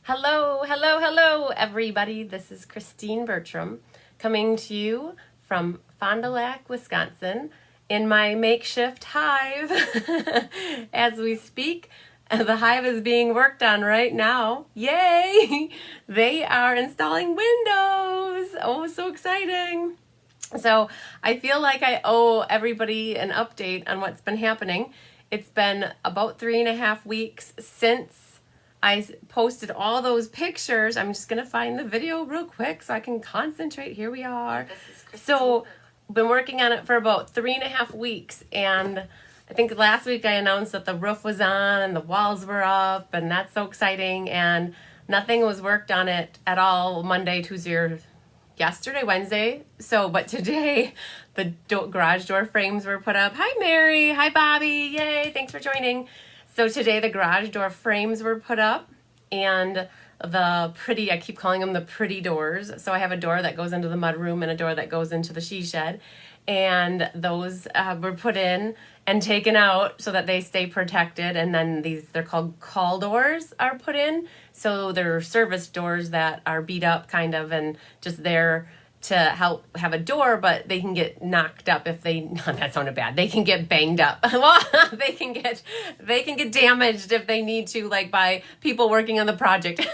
Hello, hello, hello, everybody. This is Christine Bertram coming to you from Fond du Lac, Wisconsin, in my makeshift hive. As we speak, the hive is being worked on right now. Yay! They are installing windows. Oh, so exciting. So I feel like I owe everybody an update on what's been happening. It's been about 3.5 weeks since I posted all those pictures. I'm just going to find the video real quick so I can concentrate. Here we are. So been working on it for about 3.5 weeks, and I think last week I announced that the roof was on and the walls were up, and that's so exciting, and nothing was worked on it at all Monday, Tuesday, or yesterday, Wednesday. But today the garage door frames were put up. Hi, Mary. Hi, Bobby. Yay. Thanks for joining. So today the garage door frames were put up, and I keep calling them the pretty doors. So I have a door that goes into the mudroom and a door that goes into the she shed. And those were put in and taken out so that they stay protected. And then they're called call doors, are put in. So they're service doors that are beat up kind of and just there to help have a door, but they can get knocked up if they, that sounded bad. They can get banged up. Well, they can get damaged if they need to, like by people working on the project.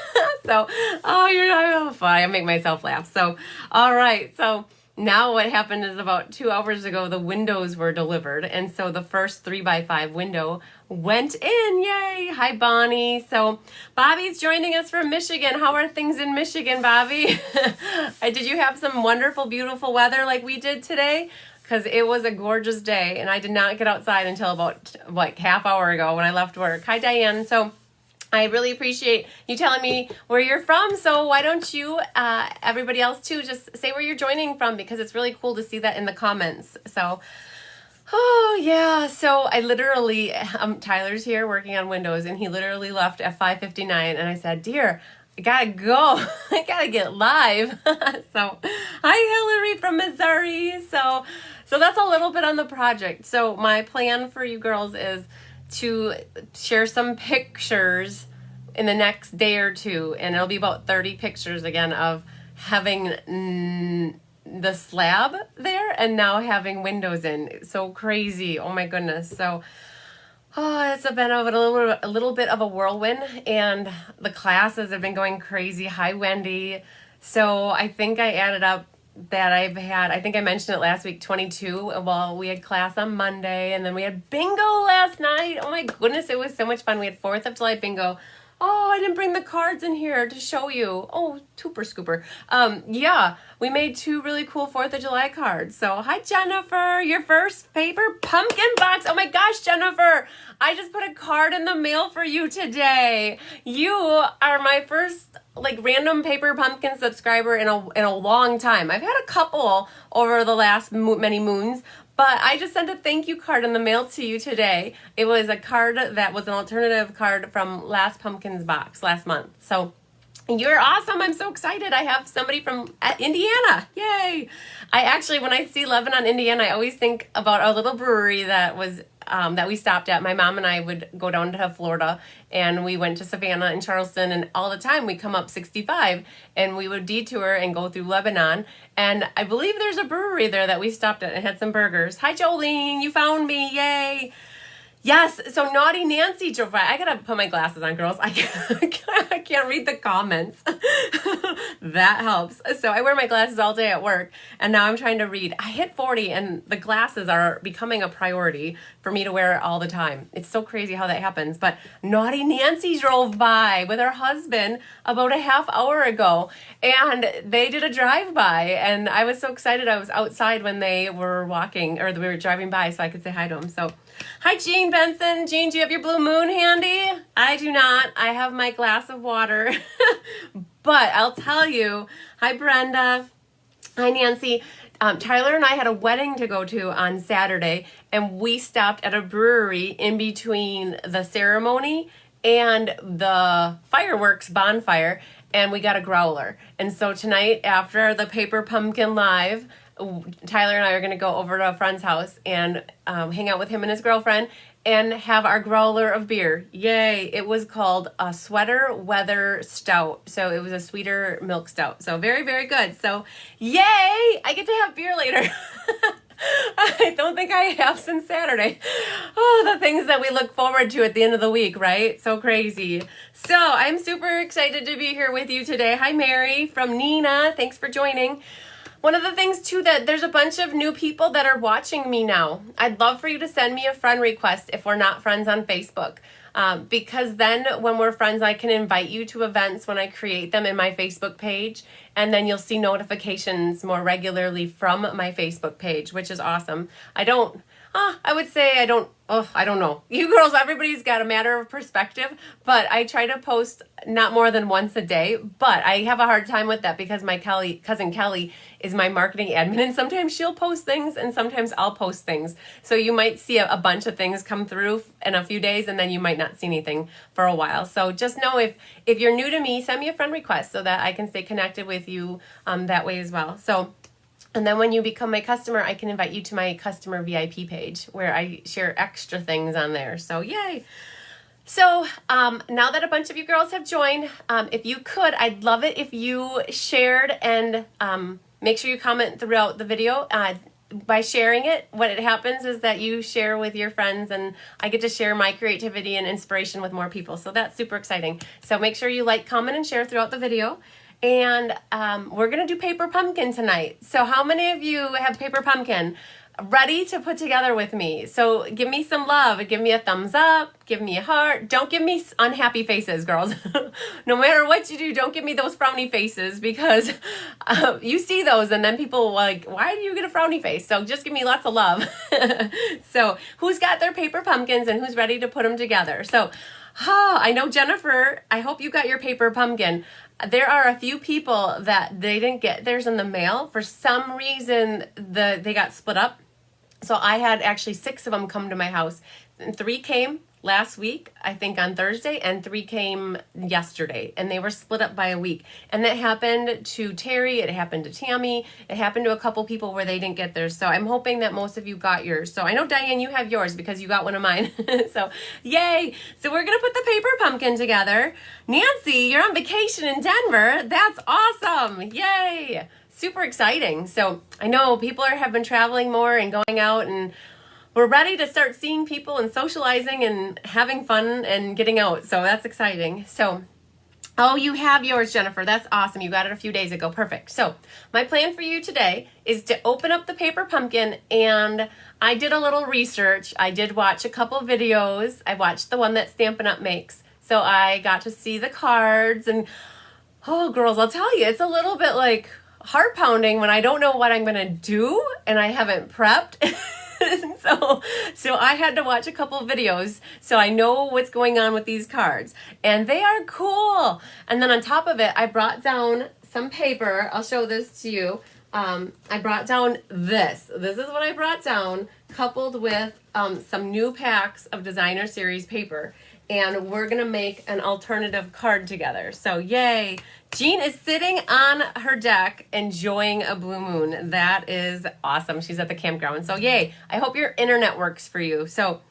So, I make myself laugh. So, all right. So now what happened is about 2 hours ago, the windows were delivered. And so the first 3x5 window went in. Yay. Hi, Bonnie. So Bobby's joining us from Michigan. How are things in Michigan, Bobby? Did you have some wonderful, beautiful weather like we did today? Because it was a gorgeous day, and I did not get outside until about half hour ago when I left work. Hi, Diane. So I really appreciate you telling me where you're from. So why don't you, everybody else too, just say where you're joining from, because it's really cool to see that in the comments. So, oh yeah. So I literally, Tyler's here working on windows, and he literally left at 5:59, and I said, dear, I gotta go. I gotta get live. So, hi Hillary from Missouri. So that's a little bit on the project. So my plan for you girls is to share some pictures in the next day or two, and it'll be about 30 pictures again of having the slab there and now having windows in. So crazy. Oh my goodness. So it's been a little bit of a whirlwind, and the classes have been going crazy. Hi, Wendy. So I think I added up that I think I mentioned it last week, 22. Well, we had class on Monday, and then we had bingo last night. Oh my goodness, it was so much fun. We had 4th of July bingo. Oh, I didn't bring the cards in here to show you. Oh, tooper scooper. Yeah, we made 2 really cool 4th of July cards. So, hi, Jennifer, your first paper pumpkin box. Oh my gosh, Jennifer, I just put a card in the mail for you today. You are my first random paper pumpkin subscriber in a long time. I've had a couple over the last many moons, but I just sent a thank you card in the mail to you today. It was a card that was an alternative card from last pumpkin's box last month. So you're awesome. I'm so excited. I have somebody from Indiana. Yay. I actually, when I see Lebanon, Indiana, I always think about a little brewery that we stopped at. My mom and I would go down to Florida, and we went to Savannah and Charleston, and all the time we come up 65, and we would detour and go through Lebanon. And I believe there's a brewery there that we stopped at and had some burgers. Hi, Jolene. You found me. Yay. Yes, so Naughty Nancy drove by. I gotta put my glasses on, girls. I can't read the comments. That helps. So I wear my glasses all day at work, and now I'm trying to read. I hit 40, and the glasses are becoming a priority for me to wear all the time. It's so crazy how that happens. But Naughty Nancy drove by with her husband about a half hour ago, and they did a drive-by, and I was so excited. I was outside when they were walking, or we were driving by, so I could say hi to them. So, hi, Jean Benson. Jean, do you have your blue moon handy? I do not. I have my glass of water. But I'll tell you, hi, Brenda. Hi, Nancy. Tyler and I had a wedding to go to on Saturday, and we stopped at a brewery in between the ceremony and the fireworks bonfire, and we got a growler. And so tonight, after the Paper Pumpkin Live, Tyler and I are going to go over to a friend's house and hang out with him and his girlfriend and have our growler of beer. Yay. It was called a Sweater Weather Stout. So it was a sweeter milk stout. So very, very good. So yay, I get to have beer later. I don't think I have since Saturday. Oh, the things that we look forward to at the end of the week, right? So crazy. So I'm super excited to be here with you today. Hi, Mary from Nina. Thanks for joining. One of the things too, that there's a bunch of new people that are watching me now. I'd love for you to send me a friend request if we're not friends on Facebook. Because then when we're friends, I can invite you to events when I create them in my Facebook page. And then you'll see notifications more regularly from my Facebook page, which is awesome. I don't know. You girls, everybody's got a matter of perspective, but I try to post not more than once a day, but I have a hard time with that because my cousin Kelly is my marketing admin, and sometimes she'll post things and sometimes I'll post things. So you might see a bunch of things come through in a few days and then you might not see anything for a while. So just know if you're new to me, send me a friend request so that I can stay connected with you that way as well. And then when you become my customer, I can invite you to my customer VIP page where I share extra things on there. So yay. So now that a bunch of you girls have joined, if you could, I'd love it if you shared and make sure you comment throughout the video. By sharing it, what happens is that you share with your friends and I get to share my creativity and inspiration with more people. So that's super exciting. So make sure you like, comment, and share throughout the video. And we're going to do paper pumpkin tonight. So how many of you have paper pumpkin ready to put together with me? So give me some love. Give me a thumbs up. Give me a heart. Don't give me unhappy faces, girls. No matter what you do, don't give me those frowny faces because you see those and then people are like, why do you get a frowny face? So just give me lots of love. So who's got their paper pumpkins and who's ready to put them together? So I know Jennifer, I hope you got your paper pumpkin. There are a few people that they didn't get theirs in the mail. For some reason, they got split up. So I had actually 6 of them come to my house. And 3 came last week, I think on Thursday, and 3 came yesterday. And they were split up by a week. And that happened to Terry, it happened to Tammy, it happened to a couple people where they didn't get theirs. So I'm hoping that most of you got yours. So I know, Diane, you have yours because you got one of mine. So yay! So we're going to put the paper pumpkin together. Nancy, you're on vacation in Denver. That's awesome! Yay! Super exciting. So I know people have been traveling more and going out, and we're ready to start seeing people and socializing and having fun and getting out. So that's exciting. So, oh, you have yours, Jennifer. That's awesome. You got it a few days ago. Perfect. So my plan for you today is to open up the paper pumpkin, and I did a little research. I did watch a couple videos. I watched the one that Stampin' Up! Makes. So I got to see the cards, and oh, girls, I'll tell you, it's a little bit like heart pounding when I don't know what I'm going to do and I haven't prepped. So I had to watch a couple of videos so I know what's going on with these cards. And they are cool. And then on top of it, I brought down some paper. I'll show this to you. I brought down this. This is what I brought down, coupled with some new packs of Designer Series paper. And we're going to make an alternative card together. So yay. Jean is sitting on her deck enjoying a blue moon. That is awesome. She's at the campground. So yay. I hope your internet works for you. So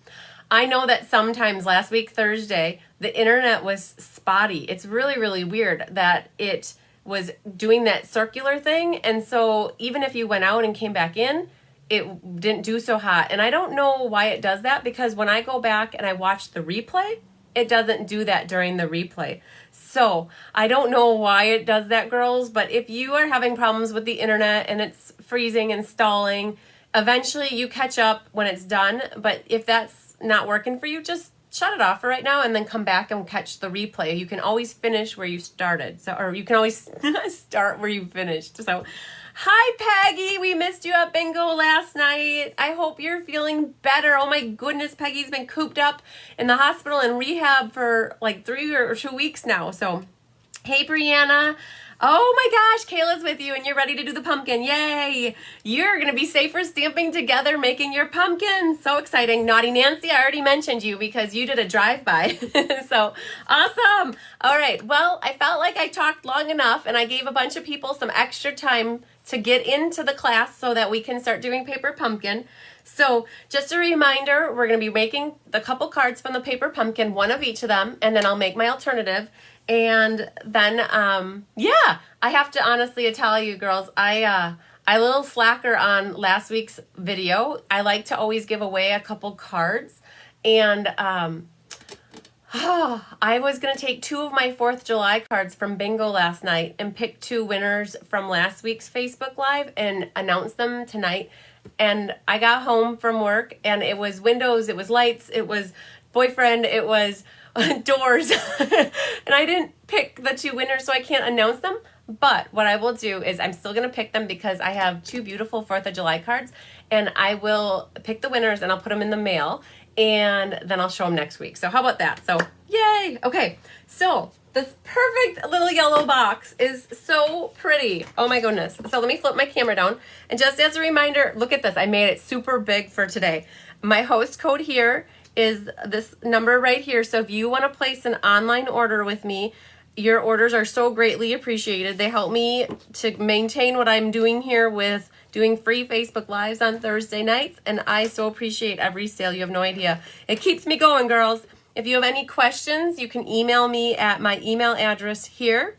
I know that sometimes last week, Thursday, the internet was spotty. It's really, really weird that it was doing that circular thing. And so even if you went out and came back in, it didn't do so hot. And I don't know why it does that, because when I go back and I watch the replay, it doesn't do that during the replay. So I don't know why it does that, girls, but if you are having problems with the internet and it's freezing and stalling, eventually you catch up when it's done. But if that's not working for you, just shut it off for right now and then come back and catch the replay. You can always finish where you started. So, or you can always start where you finished. So, hi, Peggy. We missed you at bingo last night. I hope you're feeling better. Oh my goodness, Peggy's been cooped up in the hospital and rehab for like 3 or 2 weeks now. So, hey, Brianna. Oh my gosh, Kayla's with you and you're ready to do the pumpkin. Yay! You're going to be safer stamping together, making your pumpkin. So exciting. Naughty Nancy, I already mentioned you because you did a drive-by. So awesome. All right. Well, I felt like I talked long enough and I gave a bunch of people some extra time to get into the class so that we can start doing paper pumpkin. So just a reminder, we're going to be making the couple cards from the paper pumpkin, one of each of them, and then I'll make my alternative. And then, yeah, I have to honestly tell you girls, I a little slacker on last week's video. I like to always give away a couple cards. And I was going to take 2 of my 4th of July cards from bingo last night and pick 2 winners from last week's Facebook Live and announce them tonight. And I got home from work and it was windows, it was lights, it was boyfriend, it was doors. And I didn't pick the 2 winners, so I can't announce them. But what I will do is I'm still going to pick them because I have 2 beautiful 4th of July cards. And I will pick the winners and I'll put them in the mail. And then I'll show them next week. So how about that? So yay! Okay, so this perfect little yellow box is so pretty. Oh my goodness. So let me flip my camera down. And just as a reminder, look at this. I made it super big for today. My host code here is this number right here. So if you want to place an online order with me, your orders are so greatly appreciated. They help me to maintain what I'm doing here with doing free Facebook Lives on Thursday nights. And I so appreciate every sale. You have no idea. It keeps me going, girls. If you have any questions, you can email me at my email address here.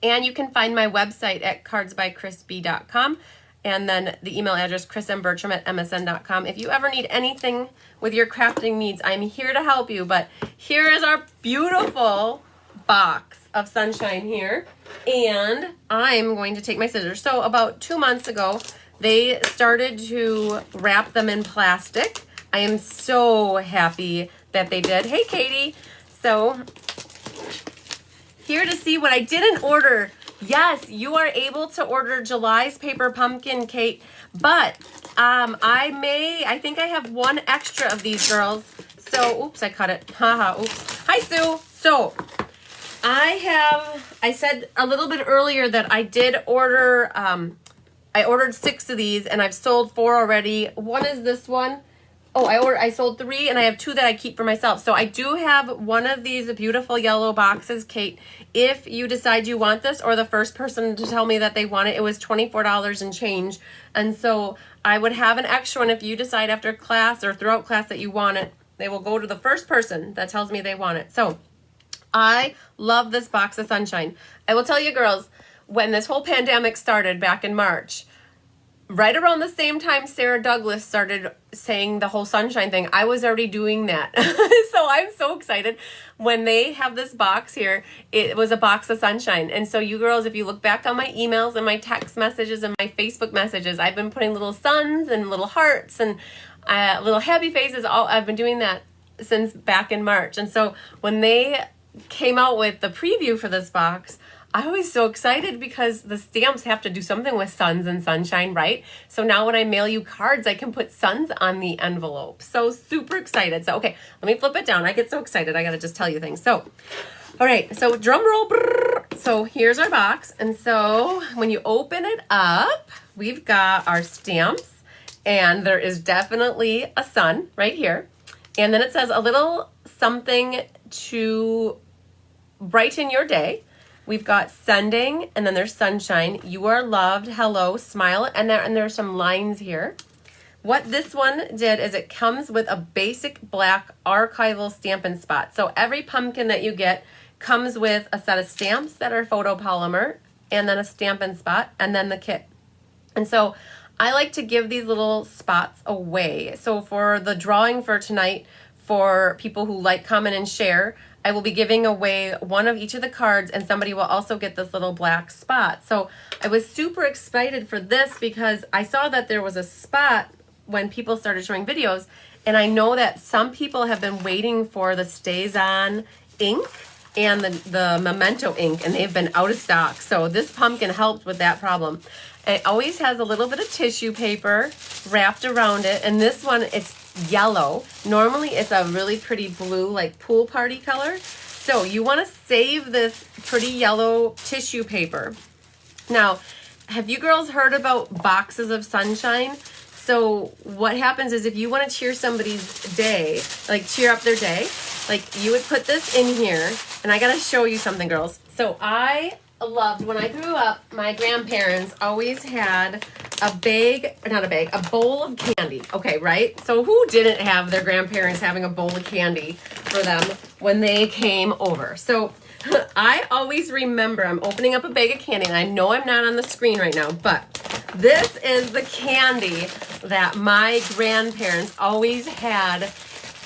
And you can find my website at cardsbychrisb.com. And then the email address, chrismbertram@msn.com. If you ever need anything with your crafting needs, I'm here to help you. But here is our beautiful box of sunshine here. And I'm going to take my scissors. So about 2 months ago, they started to wrap them in plastic. I am so happy that they did. Hey, Katie. So here to see what I didn't order. Yes, you are able to order July's paper pumpkin cake, but I think I have 1 extra of these, girls. So, oops, I cut it. Haha, oops. Hi, Sue. So I said a little bit earlier that I did order, I ordered 6 of these and I've sold 4 already. One is this one. Oh, I sold 3 and I have 2 that I keep for myself. So I do have one of these beautiful yellow boxes, Kate. If you decide you want this, or the first person to tell me that they want it was $24 and change. And so I would have an extra one if you decide after class or throughout class that you want it. They will go to the first person that tells me they want it. So I love this box of sunshine. I will tell you, girls, when this whole pandemic started back in March, right around the same time Sarah Douglas started saying the whole sunshine thing, I was already doing that. So I'm so excited. When they have this box here, it was a box of sunshine. And so you girls, if you look back on my emails and my text messages and my Facebook messages, I've been putting little suns and little hearts and little happy faces. I've been doing that since back in March. And so when they came out with the preview for this box, I was so excited because the stamps have to do something with suns and sunshine, right? So now when I mail you cards, I can put suns on the envelope. So super excited. So, okay, let me flip it down. I get so excited. I got to just tell you things. So, all right. So drum roll. Brrr. So here's our box. And so when you open it up, we've got our stamps and there is definitely a sun right here. And then it says a little something to brighten your day. We've got sending, and then there's sunshine. You are loved. Hello, smile, and there's some lines here. What this one did is it comes with a basic black archival Stampin' Spot. So every pumpkin that you get comes with a set of stamps that are photopolymer, and then a Stampin' Spot, and then the kit. And so I like to give these little spots away. So for the drawing for tonight, for people who like, comment, and share, I will be giving away one of each of the cards, and somebody will also get this little black spot. So I was super excited for this because I saw that there was a spot when people started showing videos, and I know that some people have been waiting for the StazOn ink and the Memento ink, and they've been out of stock. So this pumpkin helped with that problem. It always has a little bit of tissue paper wrapped around it, and this one, it's yellow. Normally it's a really pretty blue, like pool party color. So you want to save this pretty yellow tissue paper. Now, have you girls heard about boxes of sunshine? So what happens is if you want to cheer somebody's day, like cheer up their day, like you would put this in here. And I got to show you something, girls. So I loved, when I grew up, my grandparents always had a bowl of candy. Okay, right? So who didn't have their grandparents having a bowl of candy for them when they came over? So I always remember, I'm opening up a bag of candy, and I know I'm not on the screen right now, but this is the candy that my grandparents always had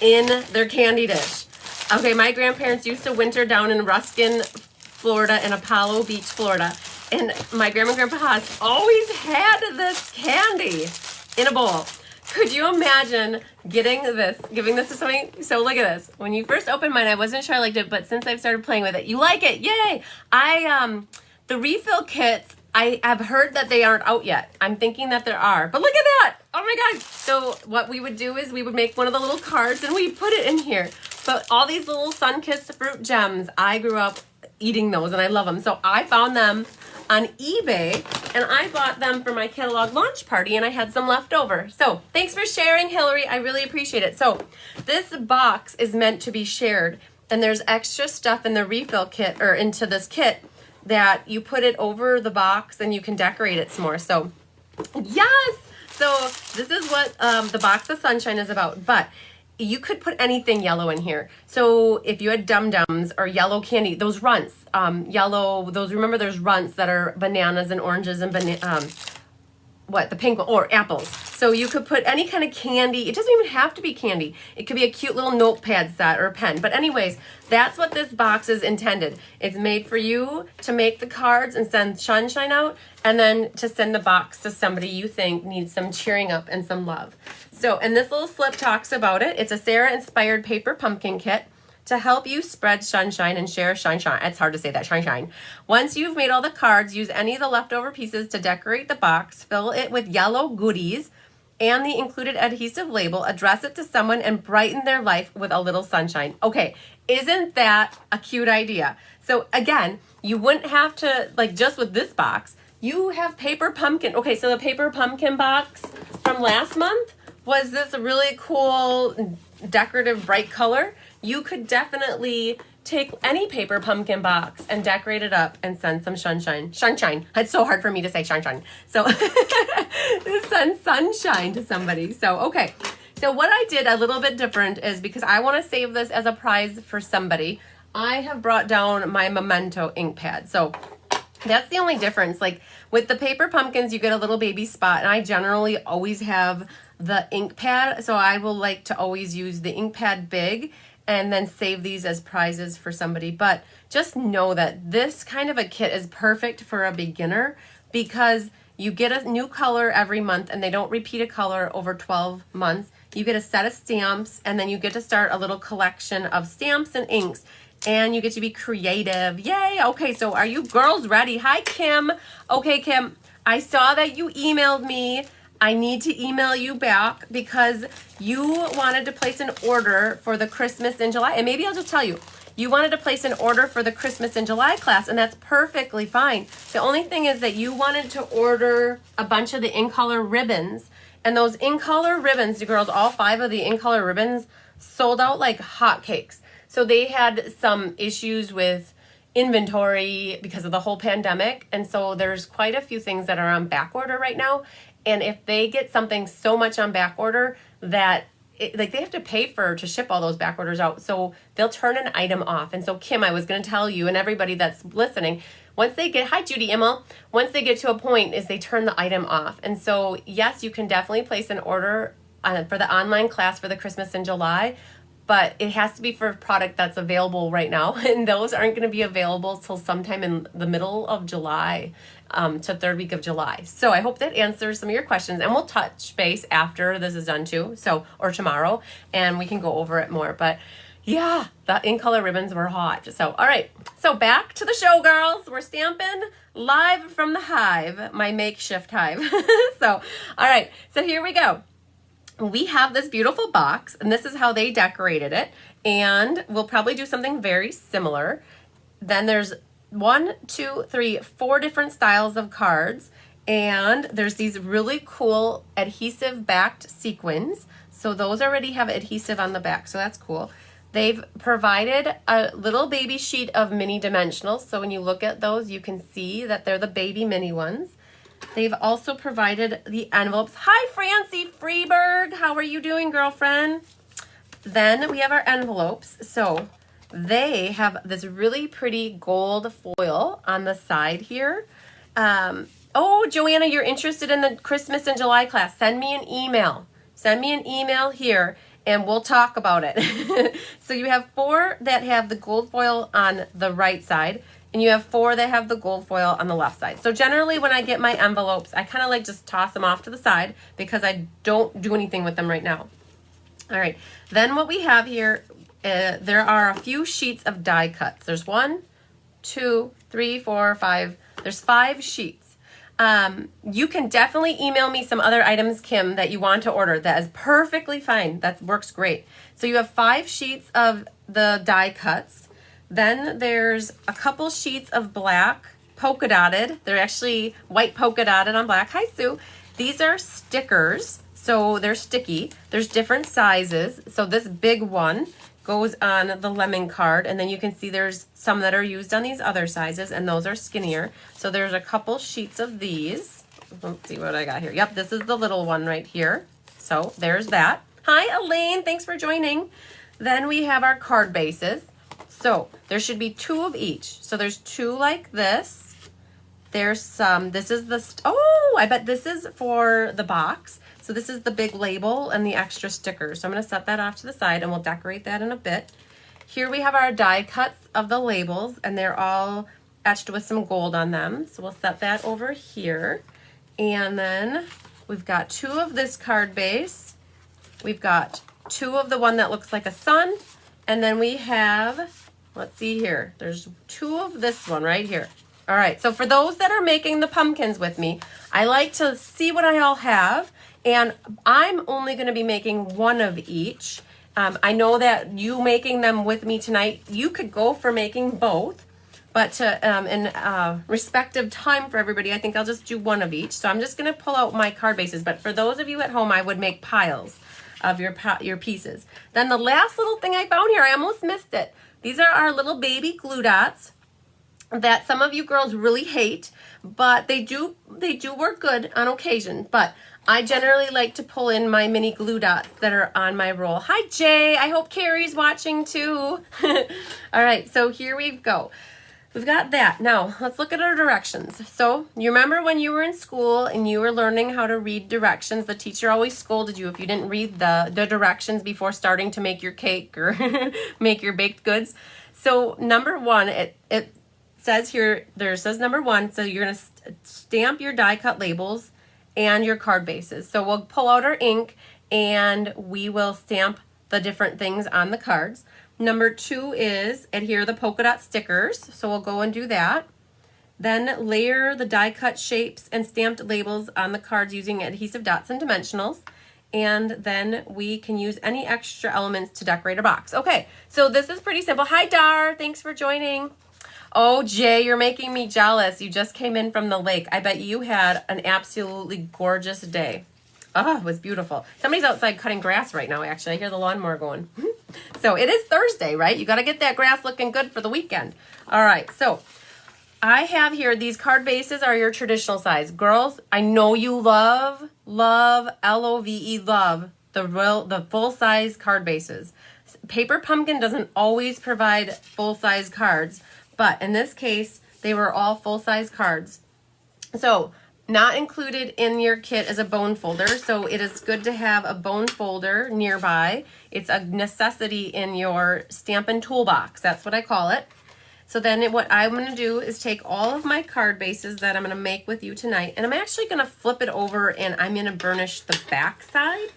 in their candy dish. Okay, my grandparents used to winter down in Ruskin, Florida, and Apollo Beach, Florida. And my grandma and grandpa always had this candy in a bowl. Could you imagine giving this to somebody? So look at this. When you first opened mine, I wasn't sure I liked it, but since I've started playing with it, you like it. Yay! The refill kits, I have heard that they aren't out yet. I'm thinking that there are. But look at that! Oh my God! So what we would do is we would make one of the little cards and we put it in here. But all these little Sunkist fruit gems, I grew up eating those and I love them. So I found them on eBay and I bought them for my catalog launch party and I had some left over. So thanks for sharing, Hillary. I really appreciate it. So this box is meant to be shared and there's extra stuff in the refill kit or into this kit that you put it over the box and you can decorate it some more. So yes, so this is what the box of sunshine is about, but you could put anything yellow in here. So if you had Dum-Dums or yellow candy, those runts, remember there's runts that are bananas and oranges and the pink one, or apples. So you could put any kind of candy. It doesn't even have to be candy. It could be a cute little notepad set or a pen. But anyways, that's what this box is intended. It's made for you to make the cards and send sunshine out, and then to send the box to somebody you think needs some cheering up and some love. So, and this little slip talks about it. It's a Sarah-inspired paper pumpkin kit to help you spread sunshine and share sunshine. It's hard to say that, sunshine. Once you've made all the cards, use any of the leftover pieces to decorate the box, fill it with yellow goodies and the included adhesive label, address it to someone, and brighten their life with a little sunshine. Okay, isn't that a cute idea? So again, you wouldn't have to, like just with this box, you have paper pumpkin. Okay, so the paper pumpkin box from last month was this really cool decorative bright color. You could definitely take any paper pumpkin box and decorate it up and send some sunshine. Sunshine. It's so hard for me to say sunshine. So send sunshine to somebody. So, okay. So what I did a little bit different is because I want to save this as a prize for somebody, I have brought down my Memento ink pad. So that's the only difference. Like with the paper pumpkins, you get a little baby spot, and I generally always have the ink pad. So I will like to always use the ink pad big and then save these as prizes for somebody. But just know that this kind of a kit is perfect for a beginner because you get a new color every month and they don't repeat a color over 12 months. You get a set of stamps and then you get to start a little collection of stamps and inks and you get to be creative. Yay! Okay, so are you girls ready? Hi, Kim. Okay, Kim, I saw that you emailed me. I need to email you back because you wanted to place an order for the Christmas in July. And maybe I'll just tell you, you wanted to place an order for the Christmas in July class, and that's perfectly fine. The only thing is that you wanted to order a bunch of the in-color ribbons. And those in-color ribbons, the girls, all 5 of the in-color ribbons sold out like hotcakes. So they had some issues with inventory because of the whole pandemic. And so there's quite a few things that are on back order right now. And if they get something so much on back order that they have to pay to ship all those back orders out. So they'll turn an item off. And so Kim, I was going to tell you and everybody that's listening, once they get, hi Judy Immel, once they get to a point is they turn the item off. And so yes, you can definitely place an order for the online class for the Christmas in July, but it has to be for a product that's available right now. And those aren't going to be available till sometime in the middle of July. To 3rd week of July. So I hope that answers some of your questions, and we'll touch base after this is done too, or tomorrow, and we can go over it more. But yeah, the in-color ribbons were hot. So, all right. So back to the show, girls. We're stamping live from the hive, my makeshift hive. So, all right. So here we go. We have this beautiful box, and this is how they decorated it. And we'll probably do something very similar. Then there's 1, 2, 3, 4 different styles of cards, and there's these really cool adhesive backed sequins. So those already have adhesive on the back, so that's cool. They've provided a little baby sheet of mini dimensionals, so when you look at those, you can see that they're the baby mini ones. They've also provided the envelopes. Hi, Francie Freeberg. How are you doing, girlfriend? Then we have our envelopes. So they have this really pretty gold foil on the side here. Oh, Joanna, you're interested in the Christmas in July class. Send me an email. Send me an email here and we'll talk about it. So you have 4 that have the gold foil on the right side, and you have 4 that have the gold foil on the left side. So generally when I get my envelopes, I kind of like just toss them off to the side because I don't do anything with them right now. All right, then what we have here, there are a few sheets of die cuts. There's 1, 2, 3, 4, 5. There's 5 sheets. You can definitely email me some other items, Kim, that you want to order. That is perfectly fine. That works great. So you have 5 sheets of the die cuts. Then there's a couple sheets of black polka dotted. They're actually white polka dotted on black. Hi, Sue. These are stickers, so they're sticky. There's different sizes. So this big one goes on the lemon card, and then you can see there's some that are used on these other sizes, and those are skinnier. So there's a couple sheets of these. Let's see what I got here. Yep, this is the little one right here. So there's that. Hi, Elaine. Thanks for joining. Then we have our card bases. So there should be 2 of each. So there's 2 like this. There's some, this is the, oh, I bet this is for the box. So this is the big label and the extra stickers. So I'm going to set that off to the side and we'll decorate that in a bit. Here we have our die cuts of the labels, and they're all etched with some gold on them. So we'll set that over here. And then we've got 2 of this card base. We've got 2 of the one that looks like a sun. And then we have, let's see here, there's 2 of this one right here. All right, so for those that are making the pumpkins with me, I like to see what I all have. And I'm only going to be making 1 of each. I know that you making them with me tonight, you could go for making both. But in respective time for everybody, I think I'll just do 1 of each. So I'm just going to pull out my card bases. But for those of you at home, I would make piles of your pieces. Then the last little thing I found here, I almost missed it. These are our little baby glue dots that some of you girls really hate, but they do work good on occasion. But I generally like to pull in my mini glue dots that are on my roll. Hi, Jay. I hope Carrie's watching too. All right, so here we go. We've got that. Now, let's look at our directions. So, you remember when you were in school and you were learning how to read directions, the teacher always scolded you if you didn't read the directions before starting to make your cake or make your baked goods. So, number 1, it says here, there says number 1, so you're going to stamp your die cut labels and your card bases. So we'll pull out our ink and we will stamp the different things on the cards. Number 2 is adhere the polka dot stickers. So we'll go and do that. Then layer the die cut shapes and stamped labels on the cards using adhesive dots and dimensionals. And then we can use any extra elements to decorate a box. Okay, so this is pretty simple. Hi, Dar. Thanks for joining. Oh, Jay, you're making me jealous. You just came in from the lake. I bet you had an absolutely gorgeous day. Oh, it was beautiful. Somebody's outside cutting grass right now, actually. I hear the lawnmower going. So it is Thursday, right? You got to get that grass looking good for the weekend. All right, so I have here, these card bases are your traditional size. Girls, I know you love, L-O-V-E, love the full-size card bases. Paper Pumpkin doesn't always provide full-size cards, but in this case, they were all full-size cards. So not included in your kit is a bone folder, so it is good to have a bone folder nearby. It's a necessity in your Stampin' Toolbox. That's what I call it. So then what I'm going to do is take all of my card bases that I'm going to make with you tonight, and I'm actually going to flip it over and I'm going to burnish the back side.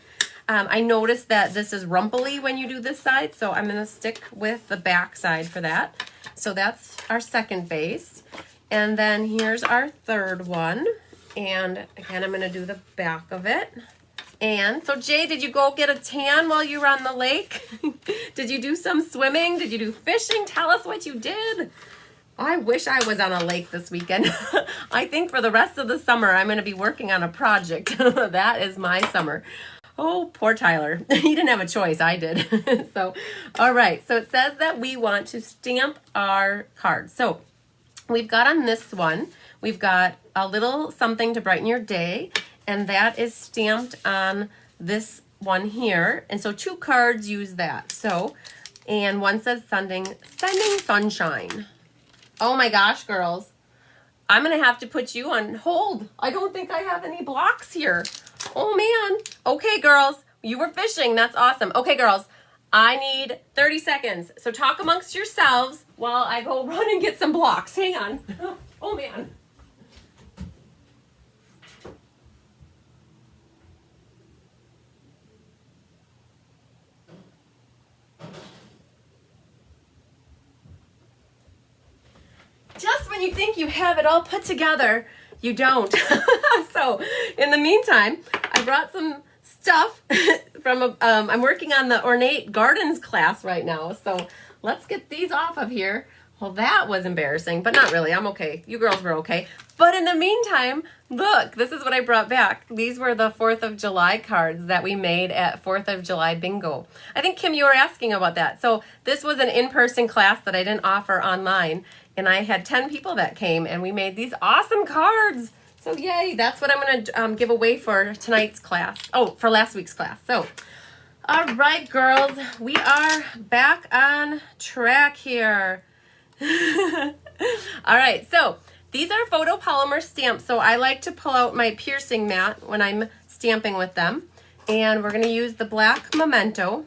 I noticed that this is rumply when you do this side, so I'm going to stick with the back side for that. So that's our second base. And then here's our third one. And again, I'm going to do the back of it. And so, Jay, did you go get a tan while you were on the lake? Did you do some swimming? Did you do fishing? Tell us what you did. I wish I was on a lake this weekend. I think for the rest of the summer, I'm going to be working on a project. That is my summer. Oh, poor Tyler. He didn't have a choice. I did. So, all right. So it says that we want to stamp our cards. So we've got on this one, we've got a little something to brighten your day, and that is stamped on this one here. And so 2 cards use that. So, and one says sending sunshine. Oh my gosh, girls. I'm going to have to put you on hold. I don't think I have any blocks here. Oh man. Okay, girls, you were fishing. That's awesome. Okay, girls, I need 30 seconds. So talk amongst yourselves while I go run and get some blocks. Hang on. Oh man. Just when you think you have it all put together, you don't. So in the meantime, I brought some stuff from, I'm working on the Ornate Gardens class right now. So let's get these off of here. Well, that was embarrassing, but not really. I'm okay. You girls were okay. But in the meantime, look, this is what I brought back. These were the 4th of July cards that we made at 4th of July bingo. I think, Kim, you were asking about that. So this was an in-person class that I didn't offer online. And I had 10 people that came, and we made these awesome cards. So yay, that's what I'm going to give away for tonight's class. Oh, for last week's class. So, all right, girls, we are back on track here. All right, so these are photopolymer stamps. So I like to pull out my piercing mat when I'm stamping with them. And we're going to use the black Memento.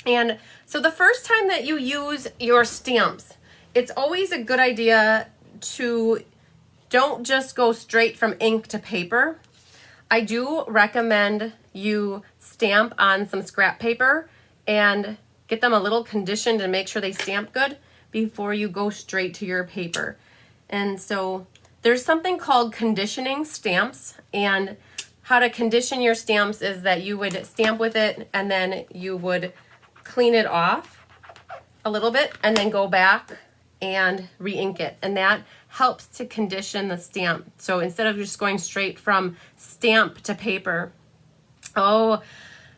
And so the first time that you use your stamps, it's always a good idea to don't just go straight from ink to paper. I do recommend you stamp on some scrap paper and get them a little conditioned and make sure they stamp good before you go straight to your paper. And so there's something called conditioning stamps, and how to condition your stamps is that you would stamp with it and then you would clean it off a little bit and then go back and re-ink it, and that helps to condition the stamp. So instead of just going straight from stamp to paper. Oh,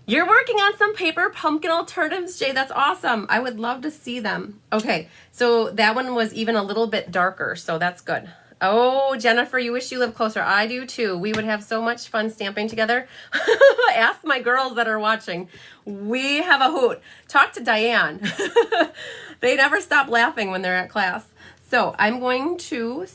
you're working on some paper pumpkin alternatives, Jay. That's awesome. I would love to see them. Okay, so that one was even a little bit darker, so that's good. Oh, Jennifer, you wish you lived closer. I do too. We would have so much fun stamping together. Ask my girls that are watching. We have a hoot. Talk to Diane. They never stop laughing when they're at class. So I'm going to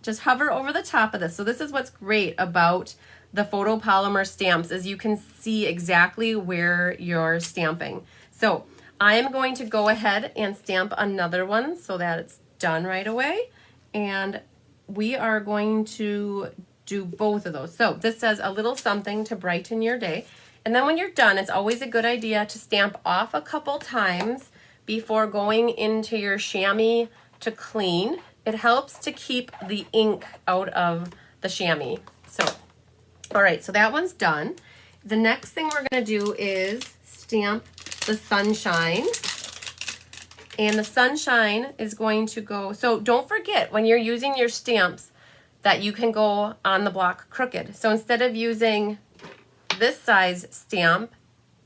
just hover over the top of this. So this is what's great about the photopolymer stamps, is you can see exactly where you're stamping. So I'm going to go ahead and stamp another one so that it's done right away. And we are going to do both of those. So this says a little something to brighten your day. And then when you're done, it's always a good idea to stamp off a couple times before going into your chamois to clean. It helps to keep the ink out of the chamois. So, all right, so that one's done. The next thing we're gonna do is stamp the sunshine. And the sunshine is going to go, so don't forget when you're using your stamps that you can go on the block crooked. So instead of using this size stamp,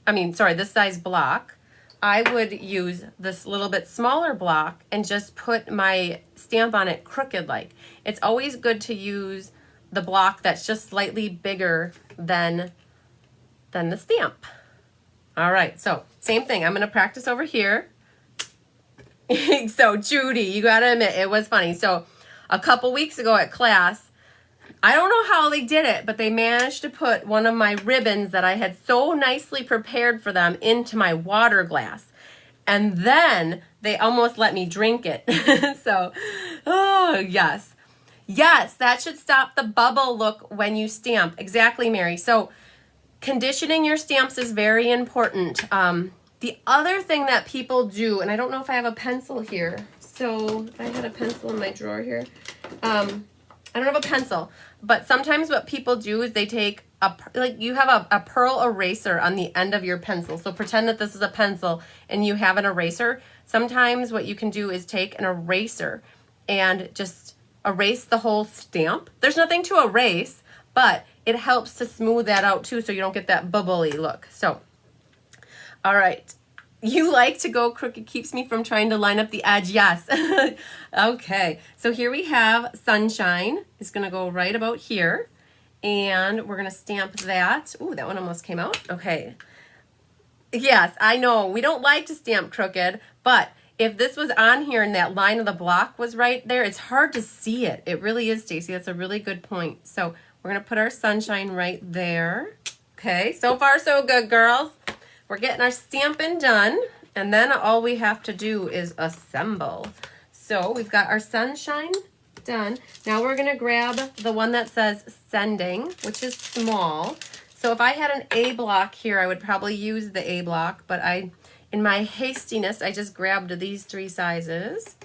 this size block, I would use this little bit smaller block and just put my stamp on it crooked like. It's always good to use the block that's just slightly bigger than the stamp. All right, so same thing. I'm gonna practice over here. So Judy, you gotta admit, it was funny. So a couple weeks ago at class, I don't know how they did it, but they managed to put one of my ribbons that I had so nicely prepared for them into my water glass. And then they almost let me drink it. So, oh, yes. Yes, that should stop the bubble look when you stamp. Exactly, Mary. So conditioning your stamps is very important. The other thing that people do, and I don't know if I have a pencil here. So if I had a pencil in my drawer here. I don't have a pencil, but sometimes what people do is they take you have a pearl eraser on the end of your pencil. So pretend that this is a pencil and you have an eraser. Sometimes what you can do is take an eraser and just erase the whole stamp. There's nothing to erase, but it helps to smooth that out too so you don't get that bubbly look. So, all right. You like to go crooked keeps me from trying to line up the edge. Yes. Okay. So here we have sunshine. It's going to go right about here. And we're going to stamp that. Ooh, that one almost came out. Okay. Yes, I know. We don't like to stamp crooked, but if this was on here and that line of the block was right there, it's hard to see it. It really is, Stacy. That's a really good point. So we're going to put our sunshine right there. Okay, so far so good, girls. We're getting our stamping done, and then all we have to do is assemble. So we've got our sunshine done. Now we're going to grab the one that says sending, which is small. So if I had an A block here, I would probably use the A block, but in my hastiness, I just grabbed these 3 sizes,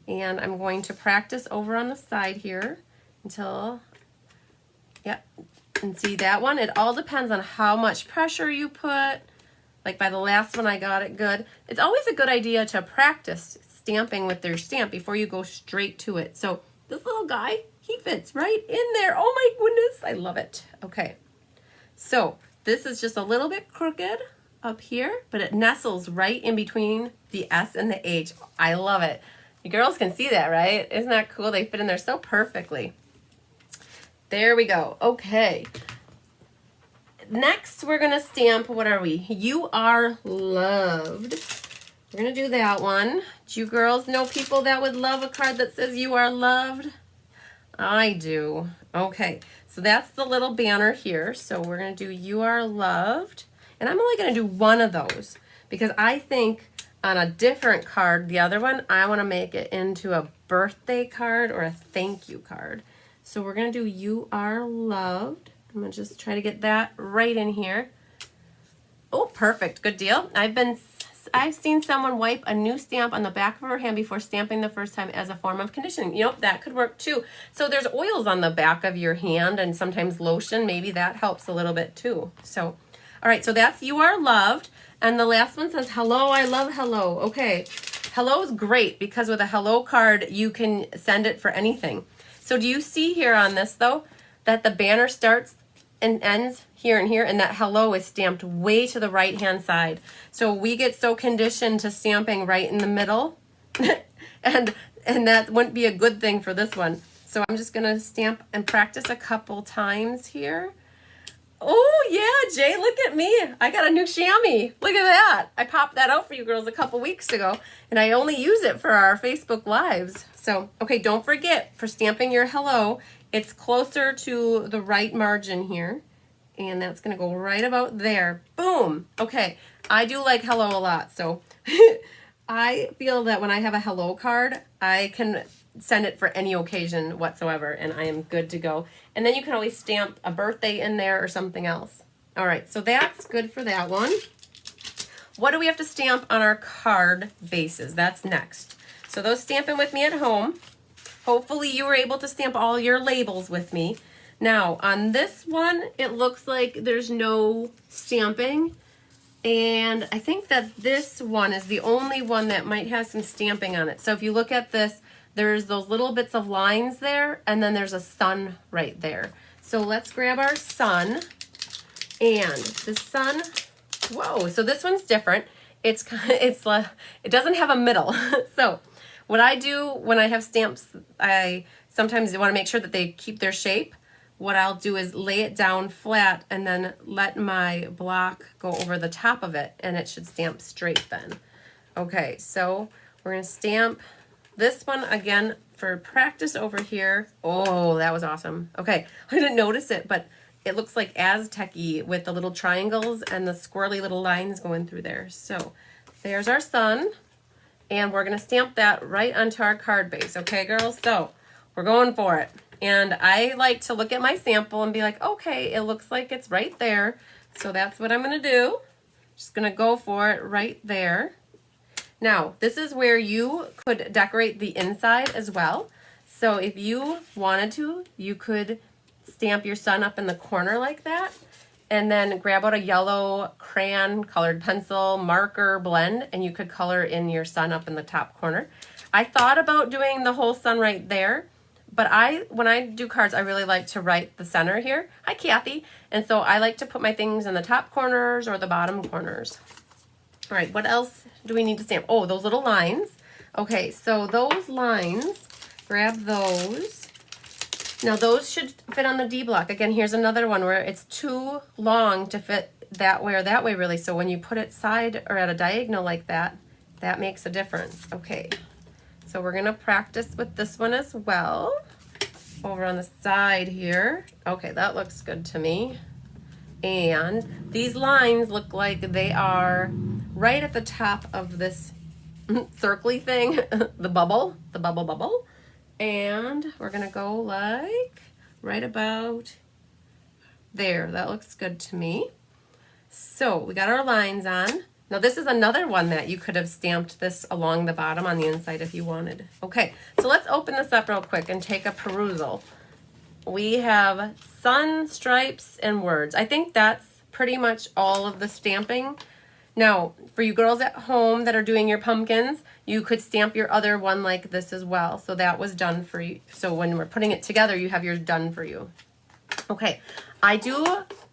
and I'm going to practice over on the side here until, yep, and see that one? It all depends on how much pressure you put. Like by the last one, I got it good. It's always a good idea to practice stamping with their stamp before you go straight to it. So this little guy, he fits right in there. Oh my goodness, I love it. Okay, so this is just a little bit crooked up here, but it nestles right in between the S and the H. I love it. You girls can see that, right? Isn't that cool? They fit in there so perfectly. There we go. Okay. Next, we're going to stamp, what are we? You are loved. We're going to do that one. Do you girls know people that would love a card that says you are loved? I do. Okay, so that's the little banner here. So we're going to do you are loved. And I'm only going to do one of those because I think on a different card, the other one, I want to make it into a birthday card or a thank you card. So we're going to do you are loved. I'm going to just try to get that right in here. Oh, perfect. Good deal. I've seen someone wipe a new stamp on the back of her hand before stamping the first time as a form of conditioning. Yep, that could work too. So there's oils on the back of your hand and sometimes lotion. Maybe that helps a little bit too. So, all right, so that's you are loved. And the last one says, hello, I love hello. Okay, hello is great because with a hello card, you can send it for anything. So do you see here on this though, that the banner starts and ends here and here, and that hello is stamped way to the right hand side. So we get so conditioned to stamping right in the middle and that wouldn't be a good thing for this one. So I'm just gonna stamp and practice a couple times here. Oh yeah, Jay, look at me. I got a new chamois. Look at that. I popped that out for you girls a couple weeks ago, and I only use it for our Facebook Lives. So, okay, don't forget, for stamping your hello, it's closer to the right margin here, and that's going to go right about there. Boom. Okay, I do like hello a lot, so I feel that when I have a hello card, I can send it for any occasion whatsoever, and I am good to go. And then you can always stamp a birthday in there or something else. All right, so that's good for that one. What do we have to stamp on our card bases? That's next. So those stamping with me at home. Hopefully you were able to stamp all your labels with me. Now, on this one, it looks like there's no stamping. And I think that this one is the only one that might have some stamping on it. So if you look at this, there's those little bits of lines there, and then there's a sun right there. So let's grab our sun. And the sun, whoa, so this one's different. It doesn't have a middle. So what I do when I have stamps, I sometimes want to make sure that they keep their shape. What I'll do is lay it down flat and then let my block go over the top of it, and it should stamp straight then. Okay, so we're going to stamp this one again for practice over here. Oh, that was awesome. Okay, I didn't notice it, but it looks like Aztec-y with the little triangles and the squirrely little lines going through there. So there's our sun. And we're going to stamp that right onto our card base. Okay, girls? So we're going for it. And I like to look at my sample and be like, okay, it looks like it's right there. So that's what I'm going to do. Just going to go for it right there. Now, this is where you could decorate the inside as well. So if you wanted to, you could stamp your sun up in the corner like that. And then grab out a yellow crayon, colored pencil, marker, blend, and you could color in your sun up in the top corner. I thought about doing the whole sun right there, but when I do cards, I really like to write the center here. Hi, Kathy. And so I like to put my things in the top corners or the bottom corners. All right, what else do we need to stamp? Oh, those little lines. Okay, so those lines, grab those. Now those should fit on the D block. Again, here's another one where it's too long to fit that way or that way really. So when you put it side or at a diagonal like that, that makes a difference. Okay, so we're gonna practice with this one as well. Over on the side here. Okay, that looks good to me. And these lines look like they are right at the top of this circly thing, the bubble. And we're gonna go like right about there. That looks good to me. So we got our lines on. Now this is another one that you could have stamped this along the bottom on the inside if you wanted. Okay, so let's open this up real quick and take a perusal. We have sun, stripes, and words. I think that's pretty much all of the stamping. Now, for you girls at home that are doing your pumpkins, you could stamp your other one like this as well. So that was done for you. So when we're putting it together, you have yours done for you. Okay, I do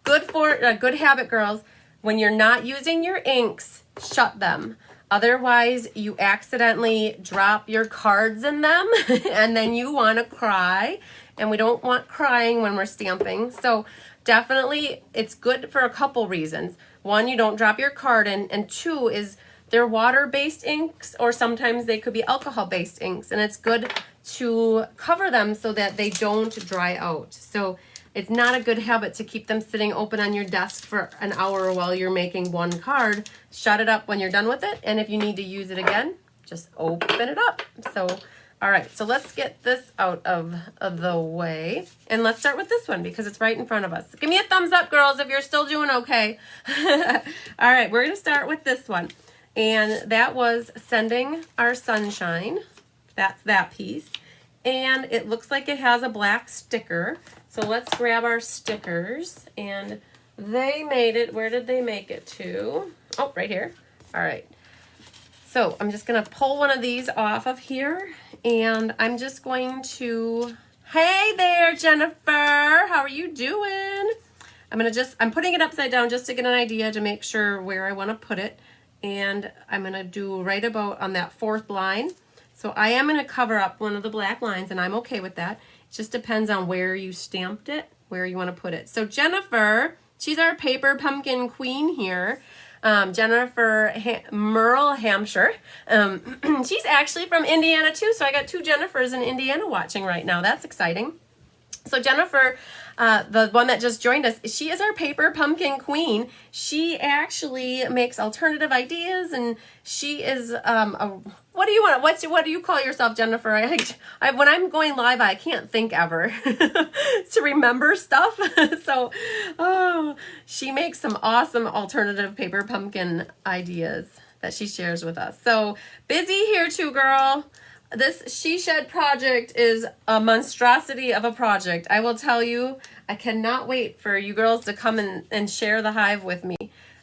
good habit, girls. When you're not using your inks, shut them. Otherwise, you accidentally drop your cards in them and then you want to cry. And we don't want crying when we're stamping. So definitely it's good for a couple reasons. One, you don't drop your card in, and two is they're water-based inks, or sometimes they could be alcohol-based inks, and it's good to cover them so that they don't dry out. So it's not a good habit to keep them sitting open on your desk for an hour while you're making one card. Shut it up when you're done with it, and if you need to use it again, just open it up. So all right, so let's get this out of the way. And let's start with this one because it's right in front of us. Give me a thumbs up, girls, if you're still doing okay. All right, we're going to start with this one. And that was Sending Our Sunshine. That's that piece. And it looks like it has a black sticker. So let's grab our stickers. And they made it. Where did they make it to? Oh, right here. All right. So I'm just going to pull one of these off of here, and I'm just going to, hey there, Jennifer, how are you doing? I'm putting it upside down just to get an idea to make sure where I want to put it, and I'm going to do right about on that fourth line. So I am going to cover up one of the black lines, and I'm okay with that. It just depends on where you stamped it, where you want to put it. So Jennifer, she's our paper pumpkin queen here. Jennifer Merle Hampshire. She's actually from Indiana too, so I got two Jennifers in Indiana watching right now. That's exciting. So Jennifer, the one that just joined us, she is our paper pumpkin queen. She actually makes alternative ideas, and she is what do you want? What do you call yourself, Jennifer? When I'm going live, I can't think ever to remember stuff. So, she makes some awesome alternative paper pumpkin ideas that she shares with us. So busy here too, girl. This She Shed project is a monstrosity of a project. I will tell you, I cannot wait for you girls to come and share the hive with me.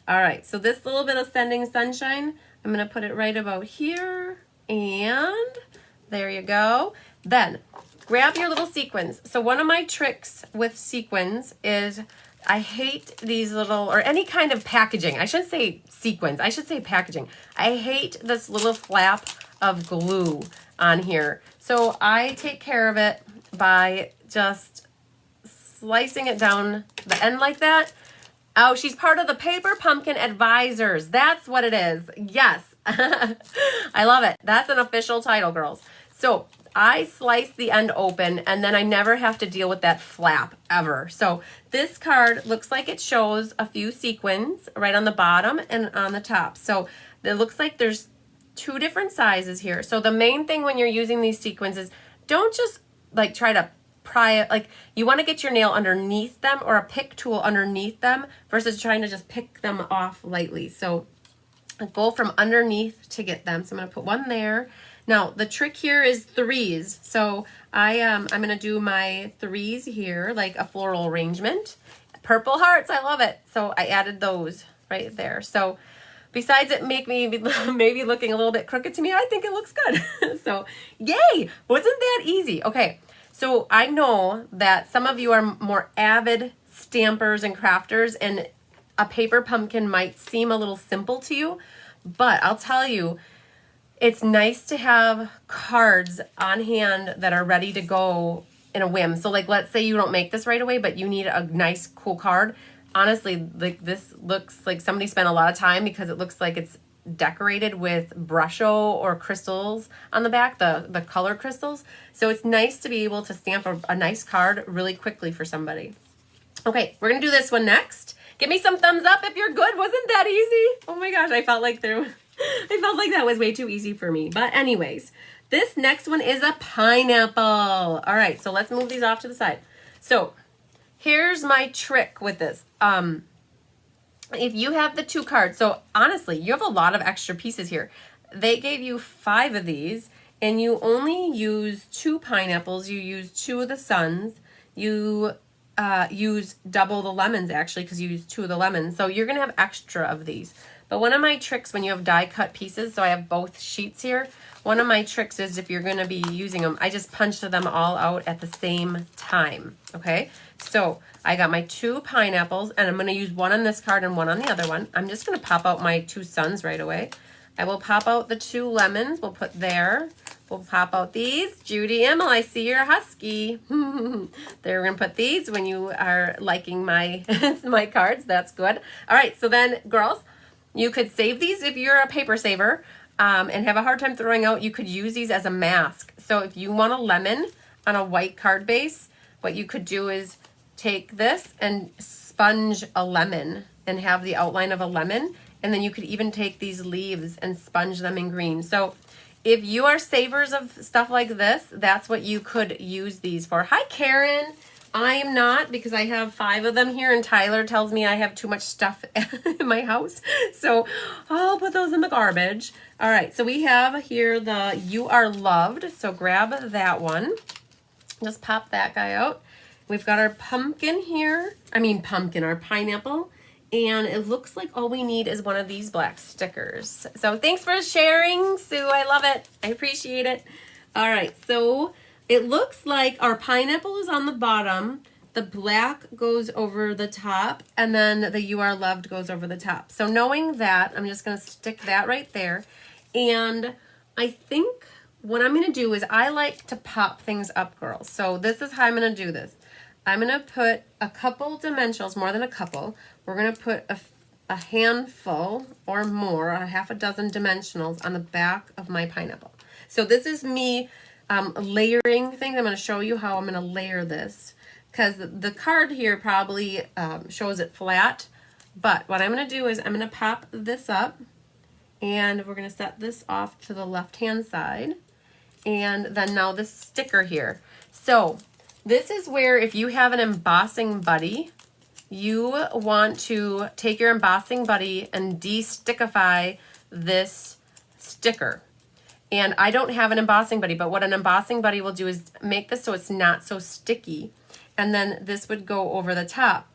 All right, so this little bit of Sending Sunshine, I'm going to put it right about here. And there you go. Then grab your little sequins. So one of my tricks with sequins is I hate these little, or any kind of packaging. I shouldn't say sequins. I should say packaging. I hate this little flap of glue on here. So I take care of it by just slicing it down the end like that. Oh, she's part of the Paper Pumpkin Advisors. That's what it is. Yes. I love it. That's an official title, girls. So I slice the end open, and then I never have to deal with that flap ever. So this card looks like it shows a few sequins right on the bottom and on the top. So it looks like there's two different sizes here. So the main thing when you're using these sequins is don't just like try to pry it. Like you want to get your nail underneath them or a pick tool underneath them versus trying to just pick them off lightly. So go from underneath to get them. So I'm going to put one there. Now the trick here is threes. So I'm going to do my threes here, like a floral arrangement. Purple hearts, I love it. So I added those right there. So besides it make me maybe looking a little bit crooked to me, I think it looks good. So yay, wasn't that easy? Okay, so I know that some of you are more avid stampers and crafters, and a paper pumpkin might seem a little simple to you, But I'll tell you, it's nice to have cards on hand that are ready to go in a whim. So like, let's say you don't make this right away, but you need a nice, cool card. Honestly, like this looks like somebody spent a lot of time because it looks like it's decorated with brusho or crystals on the back, the color crystals. So it's nice to be able to stamp a nice card really quickly for somebody. Okay, we're gonna do this one next. Give me some thumbs up if you're good. Wasn't that easy? Oh my gosh, I felt like that was way too easy for me. But anyways, this next one is a pineapple. All right, so let's move these off to the side. So here's my trick with this. If you have the 2 cards, so honestly, you have a lot of extra pieces here. They gave you 5 of these, and you only use 2 pineapples. You use 2 of the suns. You use double the lemons, actually, because you use 2 of the lemons. So you're going to have extra of these. But one of my tricks when you have die cut pieces, so I have both sheets here, one of my tricks is if you're going to be using them, I just punched them all out at the same time, okay? So I got my 2 pineapples, and I'm going to use one on this card and one on the other one. I'm just going to pop out my 2 suns right away. I will pop out the 2 lemons. We'll put there. We'll pop out these. Judy Emil, I see you're husky. They're going to put these when you are liking my, my cards. That's good. All right, so then, girls, you could save these if you're a paper saver and have a hard time throwing out. You could use these as a mask. So if you want a lemon on a white card base, what you could do is take this and sponge a lemon and have the outline of a lemon. And then you could even take these leaves and sponge them in green. So if you are savers of stuff like this, that's what you could use these for. Hi, Karen. I am not, because I have 5 of them here, and Tyler tells me I have too much stuff in my house. So I'll put those in the garbage. All right, so we have here the You Are Loved. So grab that one. Just pop that guy out. We've got our pumpkin here. Our pineapple. And it looks like all we need is one of these black stickers. So thanks for sharing, Sue. I love it. I appreciate it. All right, so it looks like our pineapple is on the bottom, the black goes over the top, and then the You Are Loved goes over the top. So knowing that, I'm just going to stick that right there. And I think what I'm going to do is I like to pop things up, girls. So this is how I'm going to do this. I'm going to put a couple dimensionals, more than a couple. We're going to put a handful or more, a half a dozen dimensionals on the back of my pineapple. So this is me layering things. I'm going to show you how I'm going to layer this, because the card here probably shows it flat. But what I'm going to do is I'm going to pop this up, and we're going to set this off to the left-hand side. And then now this sticker here. So this is where, if you have an embossing buddy, you want to take your embossing buddy and de-stickify this sticker. And I don't have an embossing buddy, but what an embossing buddy will do is make this so it's not so sticky. And then this would go over the top.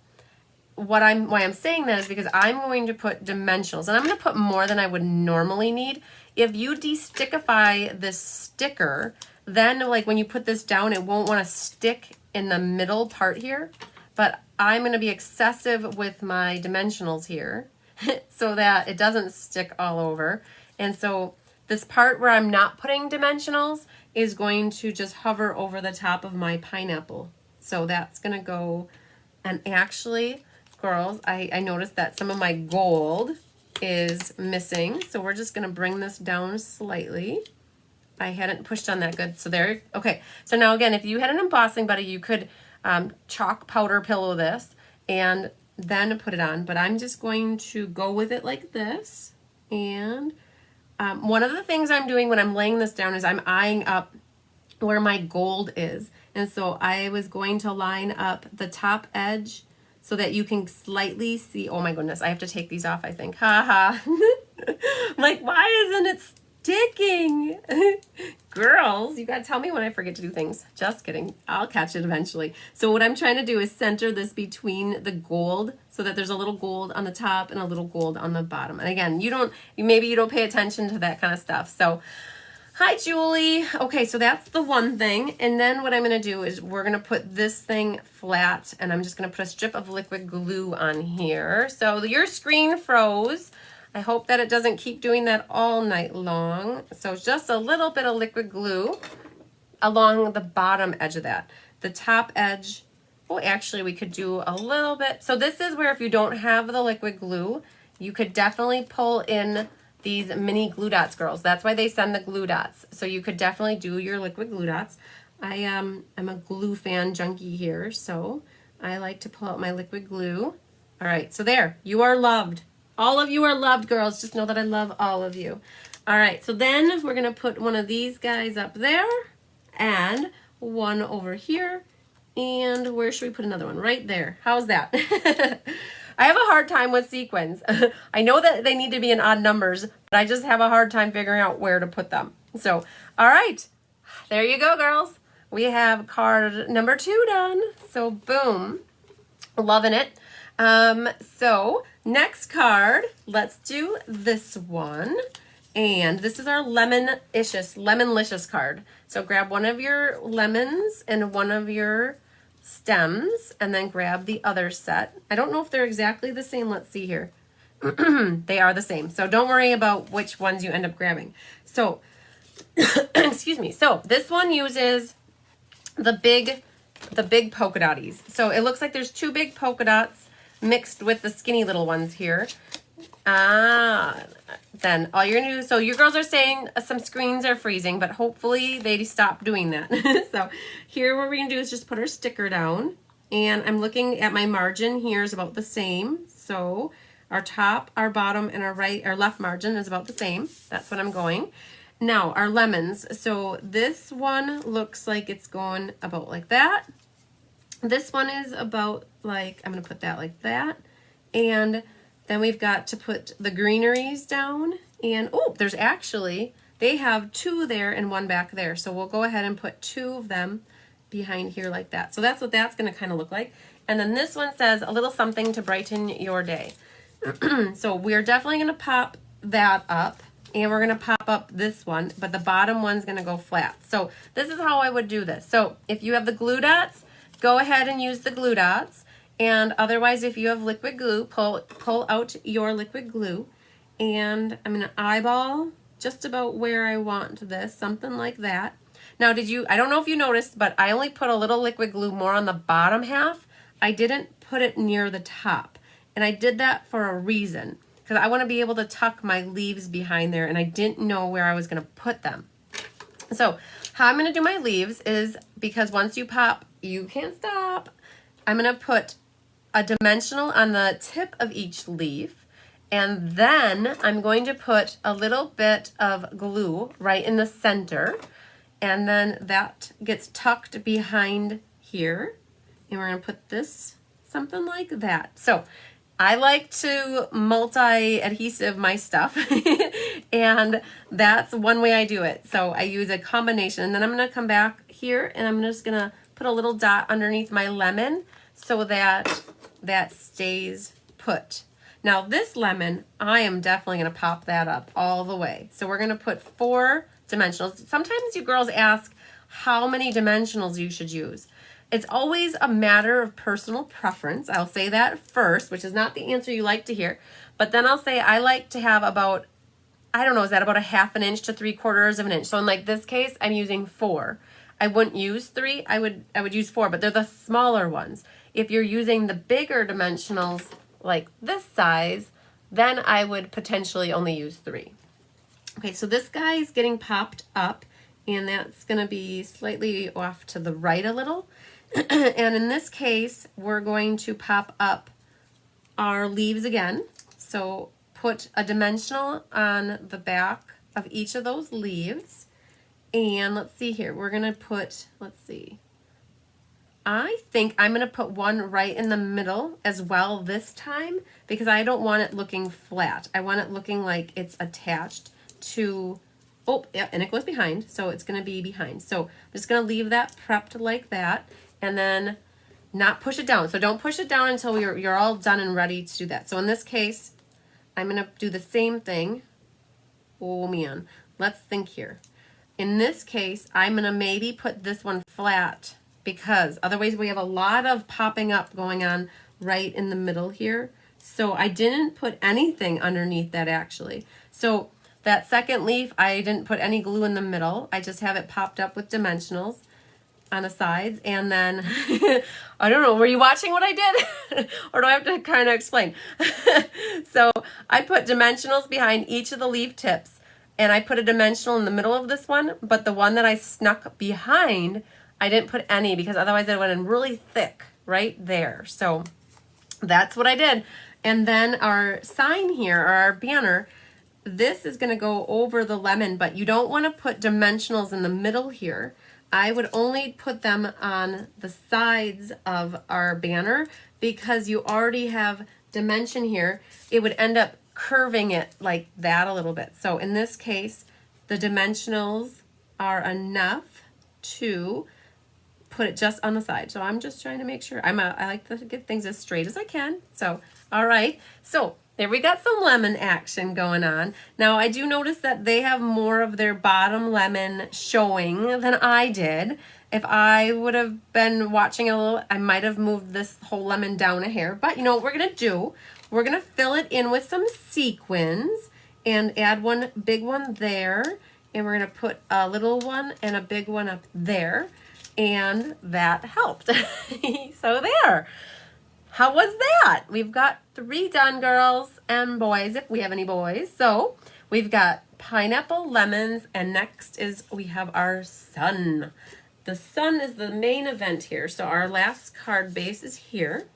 Why I'm saying that is because I'm going to put dimensionals, and I'm going to put more than I would normally need. If you de-stickify this sticker, then like when you put this down, it won't want to stick in the middle part here. But I'm going to be excessive with my dimensionals here so that it doesn't stick all over. And so this part where I'm not putting dimensionals is going to just hover over the top of my pineapple. So that's going to go, and actually, girls, I noticed that some of my gold is missing. So we're just going to bring this down slightly. I hadn't pushed on that good. So there, okay. So now again, if you had an embossing buddy, you could chalk powder pillow this and then put it on. But I'm just going to go with it like this. And one of the things I'm doing when I'm laying this down is I'm eyeing up where my gold is. And so I was going to line up the top edge so that you can slightly see. Oh my goodness, I have to take these off, I think. Ha ha. I'm like, why isn't it sticking? Girls, you gotta tell me when I forget to do things. Just kidding. I'll catch it eventually. So what I'm trying to do is center this between the gold so that there's a little gold on the top and a little gold on the bottom. And again, maybe you don't pay attention to that kind of stuff. So hi, Julie. Okay, so that's the one thing. And then what I'm going to do is we're going to put this thing flat, and I'm just going to put a strip of liquid glue on here. So your screen froze. I hope that it doesn't keep doing that all night long. So just a little bit of liquid glue along the bottom edge of that. The top edge, oh, actually we could do a little bit. So this is where if you don't have the liquid glue, you could definitely pull in these mini glue dots, girls. That's why they send the glue dots. So you could definitely do your liquid glue dots. I am a glue fan junkie here, so I like to pull out my liquid glue. All right, so there, you are loved. All of you are loved, girls. Just know that I love all of you. All right, so then we're gonna put one of these guys up there and one over here. And where should we put another one? Right there. How's that? I have a hard time with sequins. I know that they need to be in odd numbers, but I just have a hard time figuring out where to put them. So, all right, there you go, girls. We have card number 2 done. So boom, loving it. So next card, let's do this one. And this is our Lemonlicious card. So grab one of your lemons and one of your stems and then grab the other set. I don't know if they're exactly the same. Let's see here. They are the same. So don't worry about which ones you end up grabbing. So, excuse me. So this one uses the big polka dotties. So it looks like there's 2 big polka dots mixed with the skinny little ones here. Then all you're gonna do, so your girls are saying some screens are freezing, but hopefully they stop doing that. So here what we're gonna do is just put our sticker down, and I'm looking at my margin here is about the same. So our top, our bottom, and our left margin is about the same. That's what I'm going. Now, our lemons. So this one looks like it's going about like that. This one is about like, I'm going to put that like that. And then we've got to put the greeneries down. And, oh, there's actually, they have 2 there and 1 back there. So we'll go ahead and put 2 of them behind here like that. So that's what that's going to kind of look like. And then this one says a little something to brighten your day. So we're definitely going to pop that up. And we're going to pop up this one, but the bottom one's going to go flat. So this is how I would do this. So if you have the glue dots, go ahead and use the glue dots. And otherwise, if you have liquid glue, pull out your liquid glue. And I'm going to eyeball just about where I want this, something like that. Now, I don't know if you noticed, but I only put a little liquid glue more on the bottom half. I didn't put it near the top. And I did that for a reason. Because I want to be able to tuck my leaves behind there, and I didn't know where I was going to put them. So how I'm going to do my leaves is, because once you pop, you can't stop. I'm going to put a dimensional on the tip of each leaf, and then I'm going to put a little bit of glue right in the center, and then that gets tucked behind here, and we're going to put this something like that. So I like to multi-adhesive my stuff, and that's one way I do it. So I use a combination, and then I'm going to come back here, and I'm just going to put a little dot underneath my lemon so that that stays put. Now this lemon, I am definitely going to pop that up all the way. So we're going to put 4 dimensionals. Sometimes you girls ask how many dimensionals you should use. It's always a matter of personal preference. I'll say that first, which is not the answer you like to hear. But then I'll say I like to have about, I don't know, is that about a 1/2 inch to 3/4 of an inch? So in like this case, I'm using 4. I wouldn't use 3. I would use 4, but they're the smaller ones. If you're using the bigger dimensionals like this size, then I would potentially only use 3. Okay, so this guy is getting popped up, and that's going to be slightly off to the right a little. And in this case, we're going to pop up our leaves again. So put a dimensional on the back of each of those leaves. And let's see here, we're going to put, let's see, I think I'm going to put one right in the middle as well this time, because I don't want it looking flat. I want it looking like it's attached to, oh, yeah, and it goes behind, so it's going to be behind. So I'm just going to leave that prepped like that, and then not push it down. So don't push it down until you're all done and ready to do that. So in this case, I'm going to do the same thing. Oh man, let's think here. In this case, I'm going to maybe put this one flat, because otherwise we have a lot of popping up going on right in the middle here. So I didn't put anything underneath that actually. So that second leaf, I didn't put any glue in the middle. I just have it popped up with dimensionals on the sides. And then, I don't know, were you watching what I did? Or do I have to kind of explain? So I put dimensionals behind each of the leaf tips. And I put a dimensional in the middle of this one. But the one that I snuck behind, I didn't put any because otherwise it went in really thick right there. So that's what I did. And then our sign here, or our banner, this is going to go over the lemon, but you don't want to put dimensionals in the middle here. I would only put them on the sides of our banner because you already have dimension here. It would end up curving it like that a little bit. So in this case, the dimensionals are enough to put it just on the side. So I'm just trying to make sure. I like to get things as straight as I can. So, all right. So there we got some lemon action going on. Now I do notice that they have more of their bottom lemon showing than I did. If I would have been watching a little, I might have moved this whole lemon down a hair. But you know what we're going to do? We're going to fill it in with some sequins and add one big one there. And we're going to put a little one and a big one up there. And that helped. So there. How was that? We've got 3 done, girls and boys, if we have any boys. So we've got pineapple, lemons, and next is we have our sun. The sun is the main event here. So our last card base is here.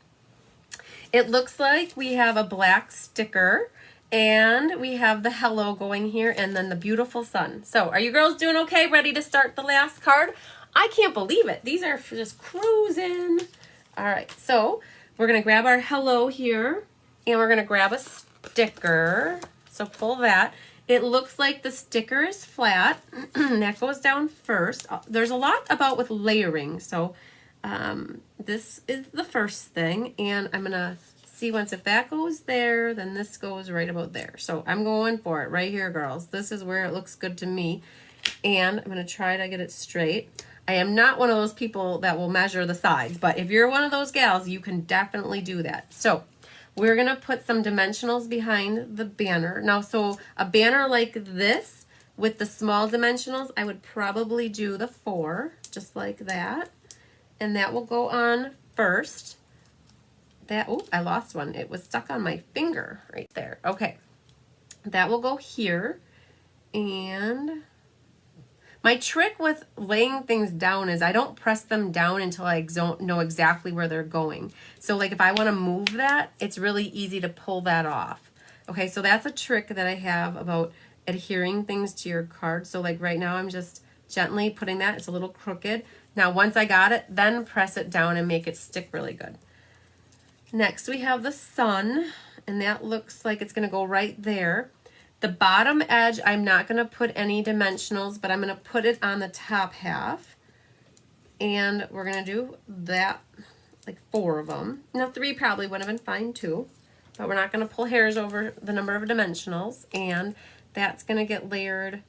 It looks like we have a black sticker and we have the hello going here and then the beautiful sun. So are you girls doing okay? Ready to start the last card? I can't believe it. These are just cruising. All right, so we're going to grab our hello here, and we're going to grab a sticker. So pull that. It looks like the sticker is flat. That goes down first. There's a lot about with layering. So this is the first thing, and I'm going to see once if that goes there, then this goes right about there. So I'm going for it right here, girls. This is where it looks good to me, and I'm going to try to get it straight. I am not one of those people that will measure the sides, but if you're one of those gals, you can definitely do that. So we're going to put some dimensionals behind the banner. Now, so a banner like this with the small dimensionals, I would probably do the 4, just like that. And that will go on first. That, oh, I lost one. It was stuck on my finger right there. Okay. That will go here. And my trick with laying things down is I don't press them down until I don't know exactly where they're going. So like if I want to move that, it's really easy to pull that off. Okay, so that's a trick that I have about adhering things to your card. So like right now I'm just gently putting that. It's a little crooked. Now once I got it, then press it down and make it stick really good. Next we have the sun, and that looks like it's going to go right there. The bottom edge, I'm not going to put any dimensionals, but I'm going to put it on the top half. And we're going to do that, like 4 of them. Now 3 probably would have been fine too, but we're not going to pull hairs over the number of dimensionals. And that's going to get layered.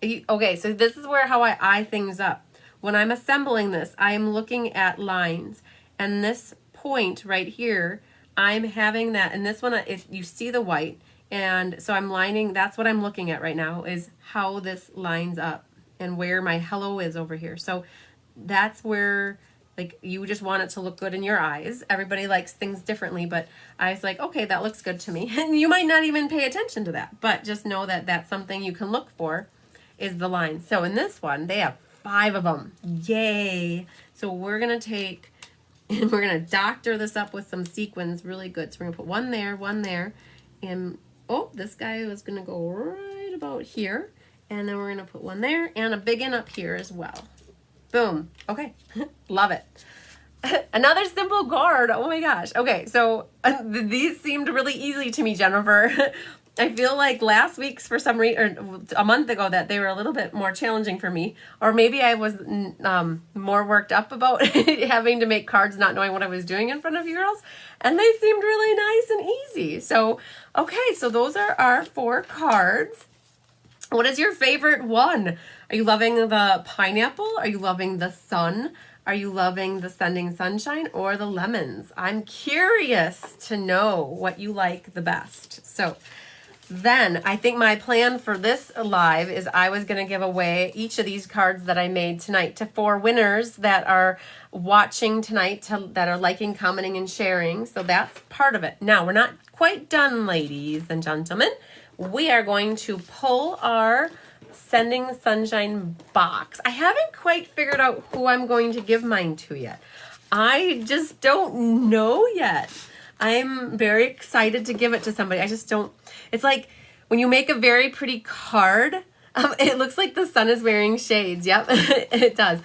Okay, so this is where how I eye things up. When I'm assembling this, I am looking at lines. And this point right here, I'm having that, and this one, if you see the white, and so I'm lining, that's what I'm looking at right now, is how this lines up and where my hello is over here. So that's where, like, you just want it to look good in your eyes. Everybody likes things differently, but I was like, okay, that looks good to me. And you might not even pay attention to that, but just know that that's something you can look for, is the lines. So in this one, they have 5 of them. Yay! So we're going to take, and we're going to doctor this up with some sequins really good. So we're going to put one there, and oh, this guy was going to go right about here. And then we're going to put one there and a big one up here as well. Boom. Okay. Love it. Another simple card. Oh my gosh. Okay, so these seemed really easy to me, Jennifer. I feel like last week's, for some reason, or a month ago, that they were a little bit more challenging for me. Or maybe I was more worked up about having to make cards, not knowing what I was doing in front of you girls. And they seemed really nice and easy. So, okay, so those are our 4 cards. What is your favorite one? Are you loving the pineapple? Are you loving the sun? Are you loving the Sending Sunshine or the lemons? I'm curious to know what you like the best. So then I think my plan for this live is I was going to give away each of these cards that I made tonight to 4 winners that are watching tonight, that are liking, commenting, and sharing. So that's part of it. Now, we're not quite done, ladies and gentlemen. We are going to pull our Sending Sunshine box. I haven't quite figured out who I'm going to give mine to yet. I just don't know yet. I'm very excited to give it to somebody. I just don't. It's like when you make a very pretty card, it looks like the sun is wearing shades. Yep, it does.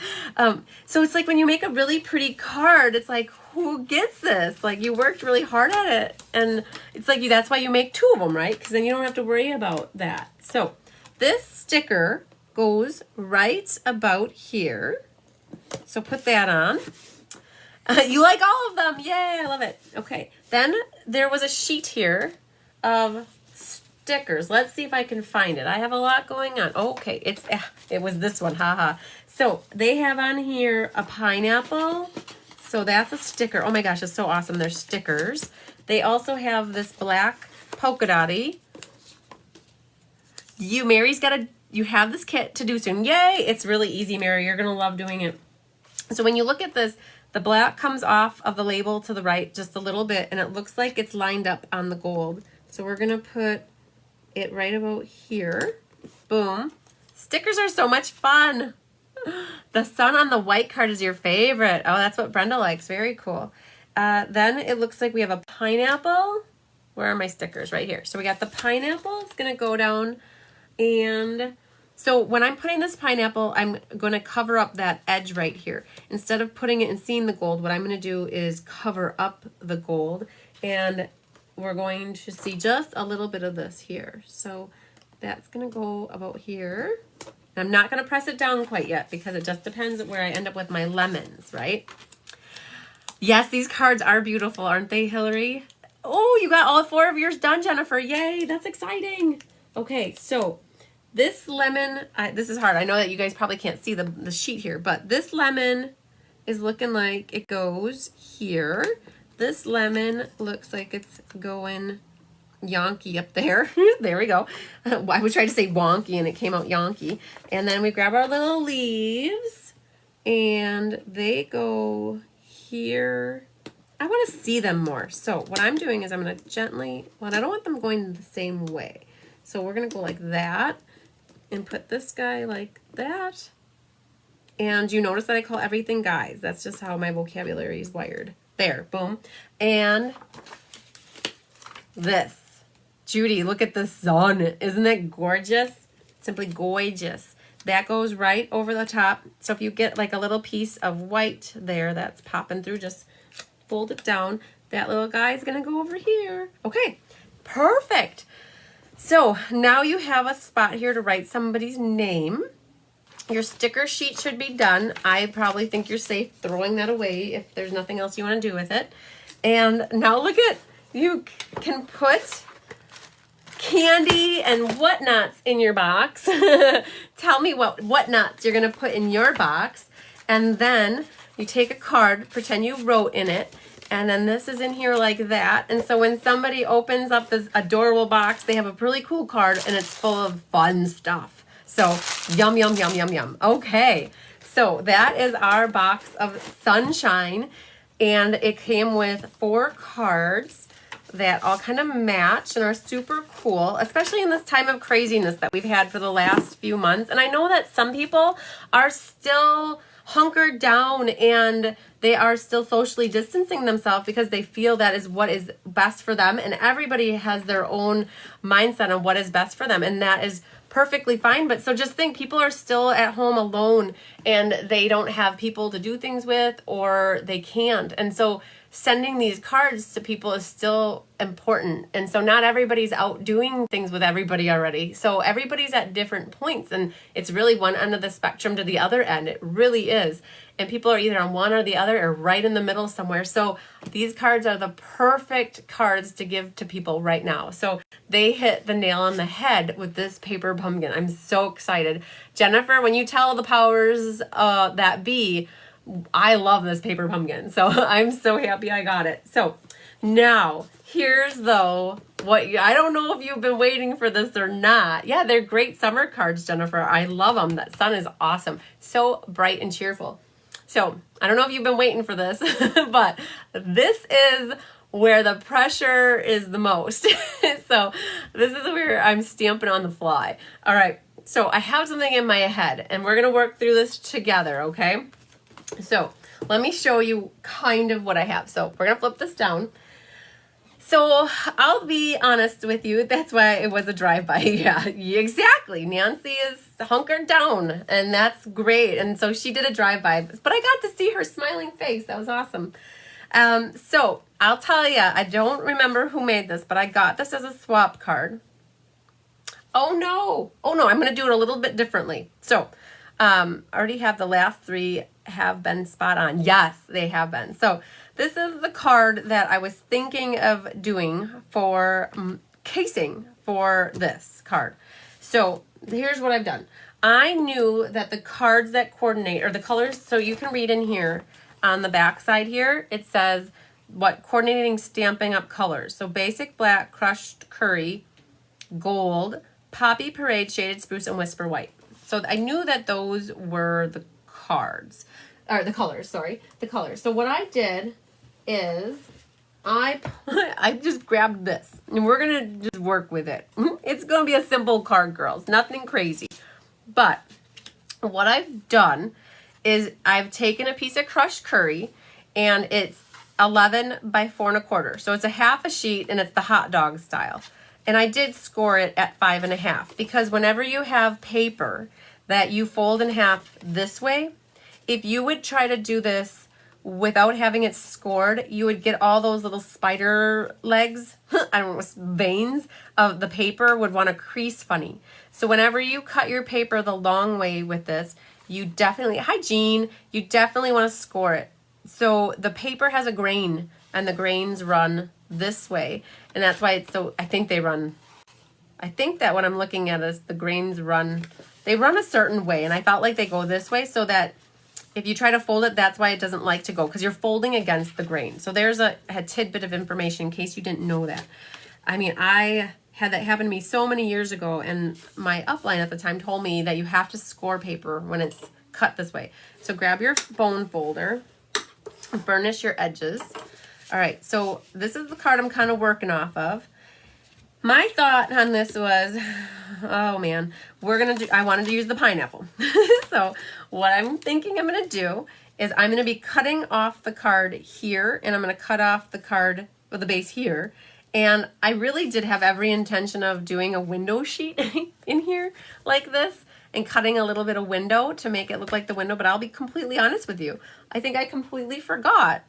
So it's like when you make a really pretty card, it's like, who gets this? Like, you worked really hard at it. And it's like, that's why you make 2 of them, right? Because then you don't have to worry about that. So this sticker goes right about here. So put that on. You like all of them. Yay, I love it. Okay, then there was a sheet here of stickers. Let's see if I can find it. I have a lot going on. Okay, it was this one, haha. So they have on here a pineapple. So that's a sticker. Oh my gosh, it's so awesome. They're stickers. They also have this black polka dotty. You have this kit to do soon. Yay, it's really easy, Mary. You're gonna love doing it. So when you look at this, the black comes off of the label to the right just a little bit, and it looks like it's lined up on the gold. So we're going to put it right about here. Boom. Stickers are so much fun. The sun on the white card is your favorite. Oh, that's what Brenda likes. Very cool. Then it looks like we have a pineapple. Where are my stickers? Right here. So we got the pineapple. It's going to go down. And so when I'm putting this pineapple, I'm going to cover up that edge right here. Instead of putting it and seeing the gold, what I'm going to do is cover up the gold. And we're going to see just a little bit of this here. So that's going to go about here. I'm not going to press it down quite yet because it just depends where I end up with my lemons, right? Yes, these cards are beautiful, aren't they, Hillary? Oh, you got all 4 of yours done, Jennifer. Yay, that's exciting. Okay, so this lemon, this is hard. I know that you guys probably can't see the sheet here, but this lemon is looking like it goes here. This lemon looks like it's going yonky up there. There we go. I was trying to say wonky and it came out yonky. And then we grab our little leaves and they go here. I want to see them more. So what I'm doing is I'm going to gently, I don't want them going the same way. So we're going to go like that and put this guy like that. And you notice that I call everything guys. That's just how my vocabulary is wired. There, boom. And this. Judy, look at the sun. Isn't it gorgeous? Simply gorgeous. That goes right over the top. So if you get like a little piece of white there that's popping through, just fold it down. That little guy is going to go over here. Okay, perfect. So now you have a spot here to write somebody's name. Your sticker sheet should be done. I probably think you're safe throwing that away if there's nothing else you want to do with it. And now look at, you can put candy and whatnots in your box. Tell me what whatnots you're going to put in your box. And then you take a card, pretend you wrote in it, and then this is in here like that. And so when somebody opens up this adorable box, they have a really cool card and it's full of fun stuff. So yum, yum, yum, yum, yum. Okay, so that is our box of sunshine. And it came with 4 cards that all kind of match and are super cool, especially in this time of craziness that we've had for the last few months. And I know that some people are still hunkered down and they are still socially distancing themselves because they feel that is what is best for them. And everybody has their own mindset on what is best for them. And that is perfectly fine. But so just think, people are still at home alone and they don't have people to do things with, or they can't. And so sending these cards to people is still important. And so not everybody's out doing things with everybody already. So everybody's at different points, and it's really one end of the spectrum to the other end. It really is. And people are either on one or the other or right in the middle somewhere. So these cards are the perfect cards to give to people right now. So they hit the nail on the head with this paper pumpkin. I'm so excited. Jennifer, when you tell the powers that be, I love this paper pumpkin. So I'm so happy I got it. So now here's though what I don't know if you've been waiting for this or not. Yeah, they're great summer cards, Jennifer. I love them. That sun is awesome. So bright and cheerful. So I don't know if you've been waiting for this, but this is where the pressure is the most. So this is where I'm stamping on the fly. All right. So I have something in my head and we're going to work through this together. Okay. So let me show you kind of what I have. So we're going to flip this down. So I'll be honest with you. That's why it was a drive-by. Yeah, exactly. Nancy is hunkered down and that's great. And so she did a drive-by, but I got to see her smiling face. That was awesome. So I'll tell you, I don't remember who made this, but I got this as a swap card. Oh no, I'm going to do it a little bit differently. So, I already have the last three have been spot on. Yes, they have been. So this is the card that I was thinking of doing for casing for this card. So here's what I've done. I knew that the cards that coordinate, or the colors, so you can read in here on the back side here, it says what coordinating stamping up colors. So basic black, crushed curry, gold, poppy parade, shaded spruce, and whisper white. So I knew that those were the cards, or the colors, sorry, the colors. So what I did is I just grabbed this and we're going to just work with it. It's going to be a simple card, girls, nothing crazy. But what I've done is I've taken a piece of crushed curry and it's 11 by 4 1/4. So it's a half a sheet and it's the hot dog style. And I did score it at 5 1/2 because whenever you have paper that you fold in half this way, if you would try to do this without having it scored, you would get all those little spider legs, I don't know, veins of the paper would want to crease funny. So whenever you cut your paper the long way with this, you definitely, hi Jean, you definitely want to score it. So the paper has a grain and the grains run this way. And that's why it's so, I think that what I'm looking at is the grains they run a certain way. And I felt like they go this way so that if you try to fold it, that's why it doesn't like to go, because you're folding against the grain. So there's a tidbit of information in case you didn't know that. I mean, I had that happen to me so many years ago, and my upline at the time told me that you have to score paper when it's cut this way. So grab your bone folder, burnish your edges. All right, so this is the card I'm kind of working off of. My thought on this was, oh man, I wanted to use the pineapple. So what I'm thinking I'm going to do is I'm going to be cutting off the card here, and I'm going to cut off the card with the base here. And I really did have every intention of doing a window sheet in here like this and cutting a little bit of window to make it look like the window. But I'll be completely honest with you. I think I completely forgot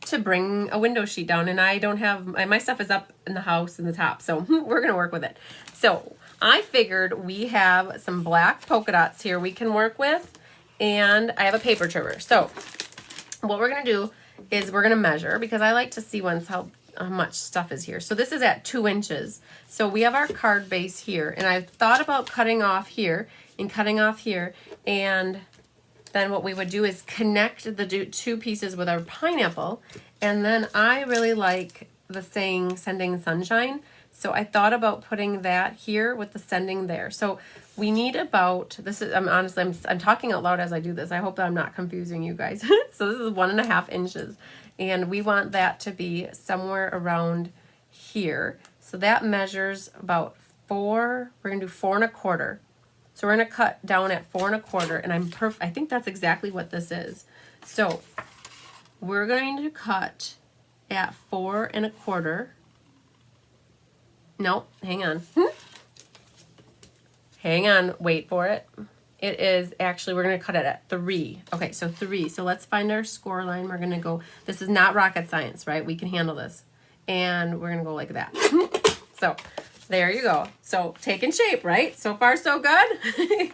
to bring a window sheet down, and I don't have, my stuff is up in the house in the top, so we're going to work with it. So I figured we have some black polka dots here we can work with, and I have a paper trimmer. So what we're going to do is we're going to measure, because I like to see once how much stuff is here. So this is at 2 inches. So we have our card base here, and I've thought about cutting off here and cutting off here, and then what we would do is connect the two pieces with our pineapple. And then I really like the saying sending sunshine. So I thought about putting that here with the sending there. So we need about, I'm talking out loud as I do this. I hope that I'm not confusing you guys. So this is 1.5 inches. And we want that to be somewhere around here. So that measures about we're going to do 4 1/4. So we're going to cut down at 4 1/4, and I think that's exactly what this is. So we're going to cut at 4 1/4. No, hang on. Hang on, wait for it. It is actually, we're going to cut it at 3. Okay, so 3. So let's find our score line. We're going to go, this is not rocket science, right? We can handle this. And we're going to go like that. So there you go. So taking shape, right? So far, so good.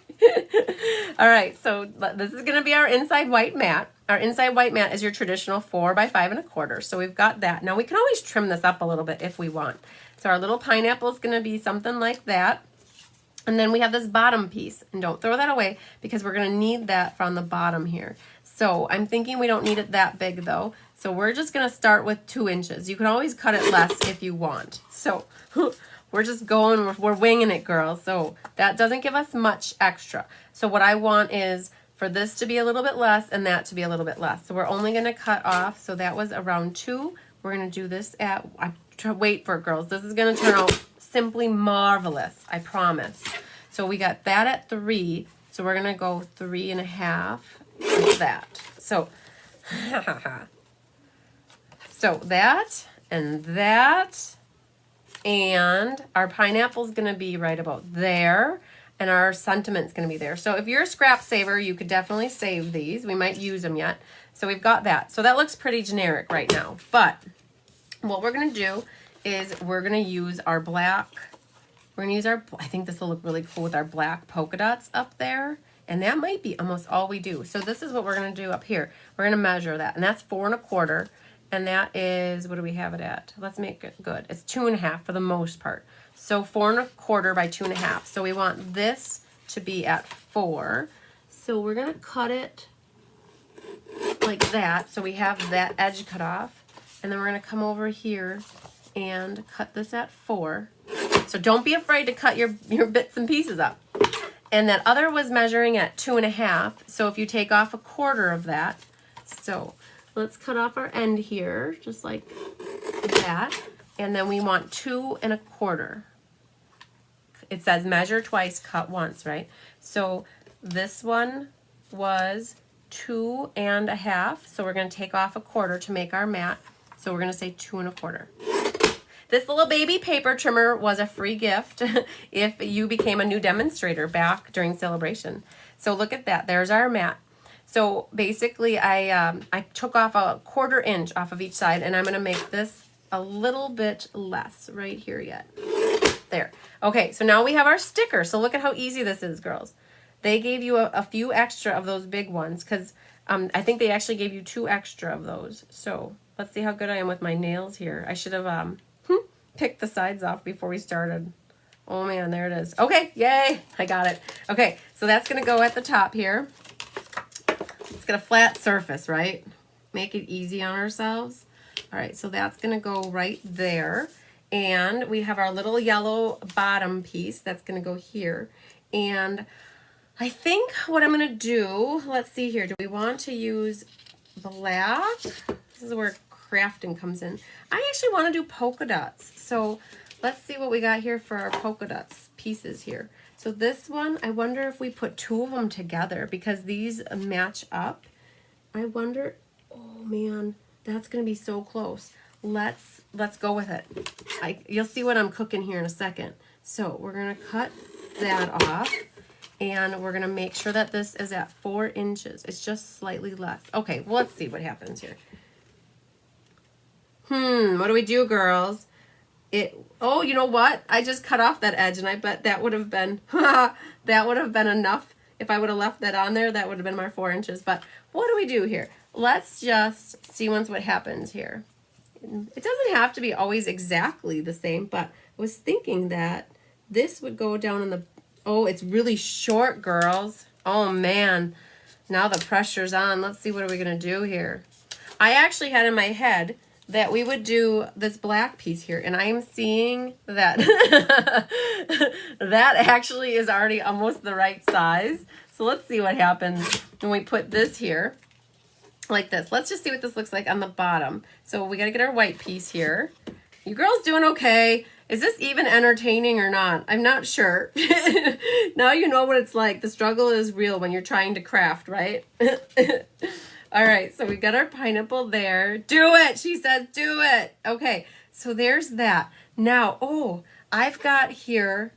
All right, so this is going to be our inside white mat. Our inside white mat is your traditional 4 by 5 1/4. So we've got that. Now we can always trim this up a little bit if we want. So our little pineapple is going to be something like that. And then we have this bottom piece. And don't throw that away because we're going to need that from the bottom here. So I'm thinking we don't need it that big though. So we're just gonna start with 2 inches. You can always cut it less if you want. So we're just going, we're winging it, girls. So that doesn't give us much extra. So what I want is for this to be a little bit less and that to be a little bit less. So we're only gonna cut off, so that was around 2. We're gonna do this at, wait for it, girls. This is gonna turn out simply marvelous, I promise. So we got that at 3. So we're gonna go 3.5 like that. So, so that and that, and our pineapple's gonna be right about there, and our sentiment's gonna be there. So if you're a scrap saver, you could definitely save these. We might use them yet. So we've got that. So that looks pretty generic right now. But what we're gonna do is we're gonna use our black, we're gonna use our, I think this will look really cool with our black polka dots up there. And that might be almost all we do. So this is what we're gonna do up here. We're gonna measure that, and that's 4 1/4. And that is, what do we have it at? Let's make it good. It's 2.5 for the most part. So 4 1/4 by 2.5. So we want this to be at 4. So we're gonna cut it like that. So we have that edge cut off. And then we're gonna come over here and cut this at 4. So don't be afraid to cut your bits and pieces up. And that other was measuring at 2.5. So if you take off 1/4 of that, so let's cut off our end here, just like that. And then we want 2 1/4. It says measure twice, cut once, right? So this one was 2 1/2. So we're gonna take off 1/4 to make our mat. So we're gonna say 2 1/4. This little baby paper trimmer was a free gift if you became a new demonstrator back during celebration. So look at that, there's our mat. So basically I took off 1/4 inch off of each side, and I'm gonna make this a little bit less right here yet. There. Okay, so now we have our sticker. So look at how easy this is, girls. They gave you a few extra of those big ones because I think they actually gave you 2 extra of those. So let's see how good I am with my nails here. I should have picked the sides off before we started. Oh man, there it is. Okay, yay, I got it. Okay, so that's gonna go at the top here. Let's get a flat surface, right? Make it easy on ourselves. All right, so that's gonna go right there. And we have our little yellow bottom piece that's gonna go here. And I think what I'm gonna do, let's see here. Do we want to use black? This is where crafting comes in. I actually want to do polka dots. So let's see what we got here for our polka dots pieces here. So this one, I wonder if we put 2 of them together because these match up. I wonder, oh man, that's going to be so close. Let's go with it. You'll see what I'm cooking here in a second. So we're going to cut that off. And we're going to make sure that this is at 4 inches. It's just slightly less. Okay, well, let's see what happens here. What do we do, girls? Oh, you know what? I just cut off that edge, and I bet that would have been, that would have been enough. If I would have left that on there, that would have been my 4 inches. But what do we do here? Let's just see once what happens here. It doesn't have to be always exactly the same, but I was thinking that this would go down in the, oh, it's really short, girls. Oh, man. Now the pressure's on. Let's see, what are we going to do here? I actually had in my head that we would do this black piece here, and I am seeing that that actually is already almost the right size. So let's see what happens when we put this here like this. Let's just see what this looks like on the bottom. So we got to get our white piece here. You girls doing okay? Is this even entertaining or not? I'm not sure. Now you know what it's like. The struggle is real when you're trying to craft, right? All right, so we got our pineapple there. Do it, she says, do it. Okay, so there's that. Now, oh, I've got here,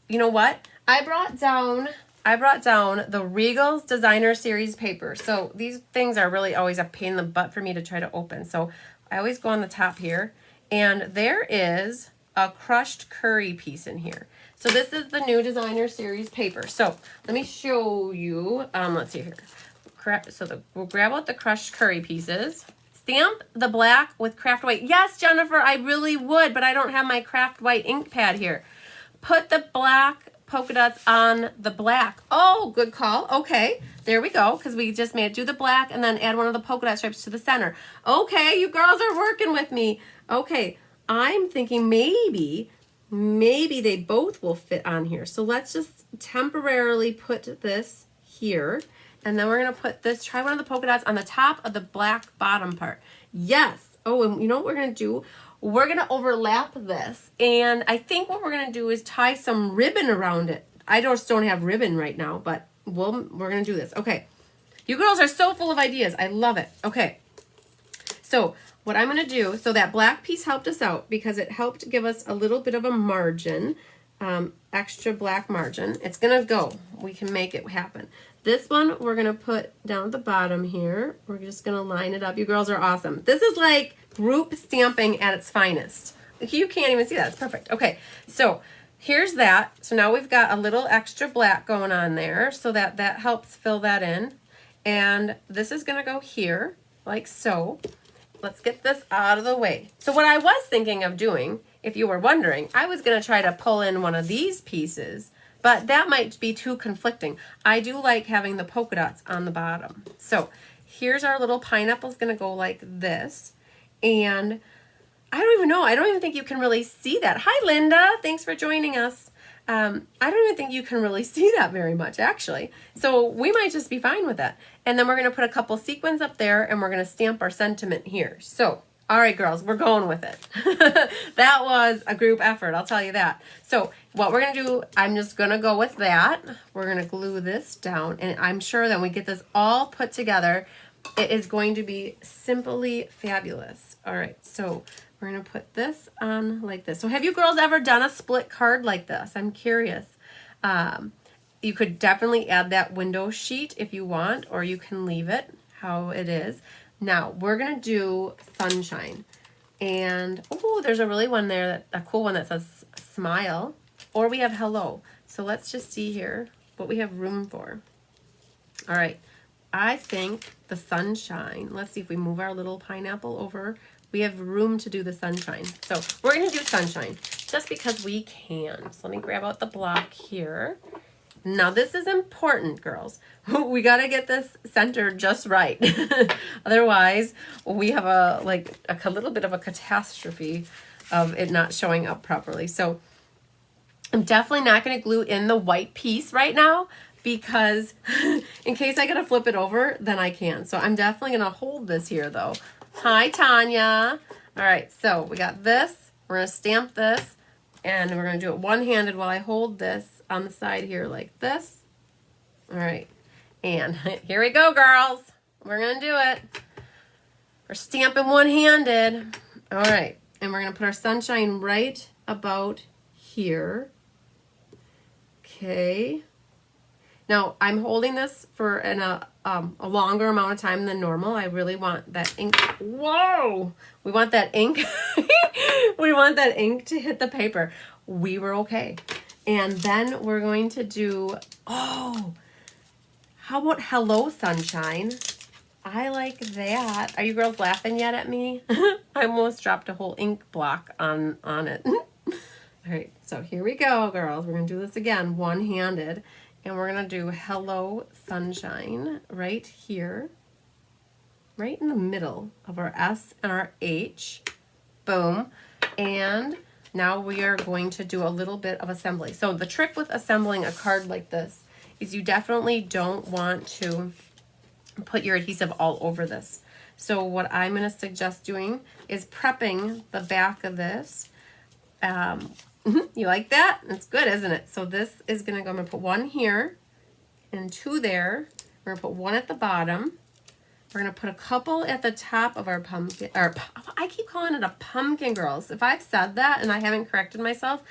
you know what? I brought down the Regals Designer Series paper. So these things are really always a pain in the butt for me to try to open. So I always go on the top here, and there is a crushed curry piece in here. So this is the new Designer Series paper. So let me show you. Let's see here. So we'll grab out the crushed curry pieces. Stamp the black with craft white. Yes, Jennifer, I really would, but I don't have my craft white ink pad here. Put the black polka dots on the black. Oh, good call. Okay, there we go, because we just made it do the black and then add one of the polka dot stripes to the center. Okay, you girls are working with me. Okay, I'm thinking maybe they both will fit on here. So let's just temporarily put this here. And then we're going to put this, try one of the polka dots on the top of the black bottom part. Yes. Oh, and you know what we're going to do? We're going to overlap this. And I think what we're going to do is tie some ribbon around it. I just don't have ribbon right now, but we're going to do this. Okay. You girls are so full of ideas. I love it. Okay. So what I'm going to do, so that black piece helped us out because it helped give us a little bit of a margin, extra black margin. It's going to go. We can make it happen. This one we're going to put down at the bottom here. We're just going to line it up. You girls are awesome. This is like group stamping at its finest. You can't even see that. It's perfect. Okay, so here's that. So now we've got a little extra black going on there so that helps fill that in. And this is going to go here like so. Let's get this out of the way. So what I was thinking of doing, if you were wondering, I was going to try to pull in one of these pieces, but that might be too conflicting. I do like having the polka dots on the bottom. So here's our little pineapple is going to go like this. And I don't even know. I don't even think you can really see that. Hi, Linda. Thanks for joining us. I don't even think you can really see that very much, actually. So we might just be fine with that. And then we're going to put a couple sequins up there, and we're going to stamp our sentiment here. So, all right, girls, we're going with it. That was a group effort, I'll tell you that. So what we're going to do, I'm just going to go with that. We're going to glue this down, and I'm sure that when we get this all put together, it is going to be simply fabulous. All right, so we're going to put this on like this. So have you girls ever done a split card like this? I'm curious. You could definitely add that window sheet if you want, or you can leave it how it is. Now, we're going to do sunshine. And, oh, there's a really one there, a cool one that says smile. Or we have hello. So let's just see here what we have room for. All right. I think the sunshine, let's see if we move our little pineapple over. We have room to do the sunshine. So we're going to do sunshine just because we can. So let me grab out the block here. Now this is important, girls. We got to get this centered just right. Otherwise, we have a little bit of a catastrophe of it not showing up properly. So I'm definitely not going to glue in the white piece right now because in case I got to flip it over, then I can. So I'm definitely going to hold this here though. Hi, Tanya. All right, so we got this. We're going to stamp this, and we're going to do it one-handed while I hold this on the side here like this. All right, and here we go, girls. We're going to do it. We're stamping one-handed. All right, and we're going to put our sunshine right about here. Okay. Now, I'm holding this for a longer amount of time than normal. I really want that ink. Whoa! We want that ink. We want that ink to hit the paper. We were okay. And then we're going to do, oh, how about hello, sunshine? I like that. Are you girls laughing yet at me? I almost dropped a whole ink block on it. All right, so here we go, girls. We're going to do this again, one-handed. And we're going to do hello, sunshine right here, right in the middle of our S and our H. Boom. And now we are going to do a little bit of assembly. So the trick with assembling a card like this is you definitely don't want to put your adhesive all over this. So what I'm going to suggest doing is prepping the back of this. You like that? It's good, isn't it? So this is going to go, I'm going to put one here and two there. We're going to put one at the bottom. We're going to put a couple at the top of our pumpkin, or I keep calling it a pumpkin, girls. If I've said that and I haven't corrected myself,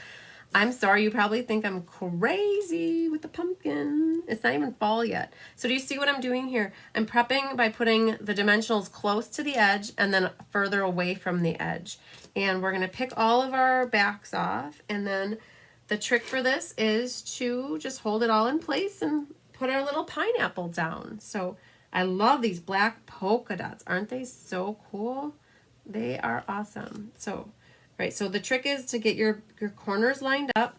I'm sorry. You probably think I'm crazy with the pumpkin. It's not even fall yet. So do you see what I'm doing here? I'm prepping by putting the dimensionals close to the edge and then further away from the edge. And we're going to pick all of our backs off. And then the trick for this is to just hold it all in place and put our little pineapple down. So I love these black polka dots. Aren't they so cool? They are awesome. So, right, so the trick is to get your corners lined up.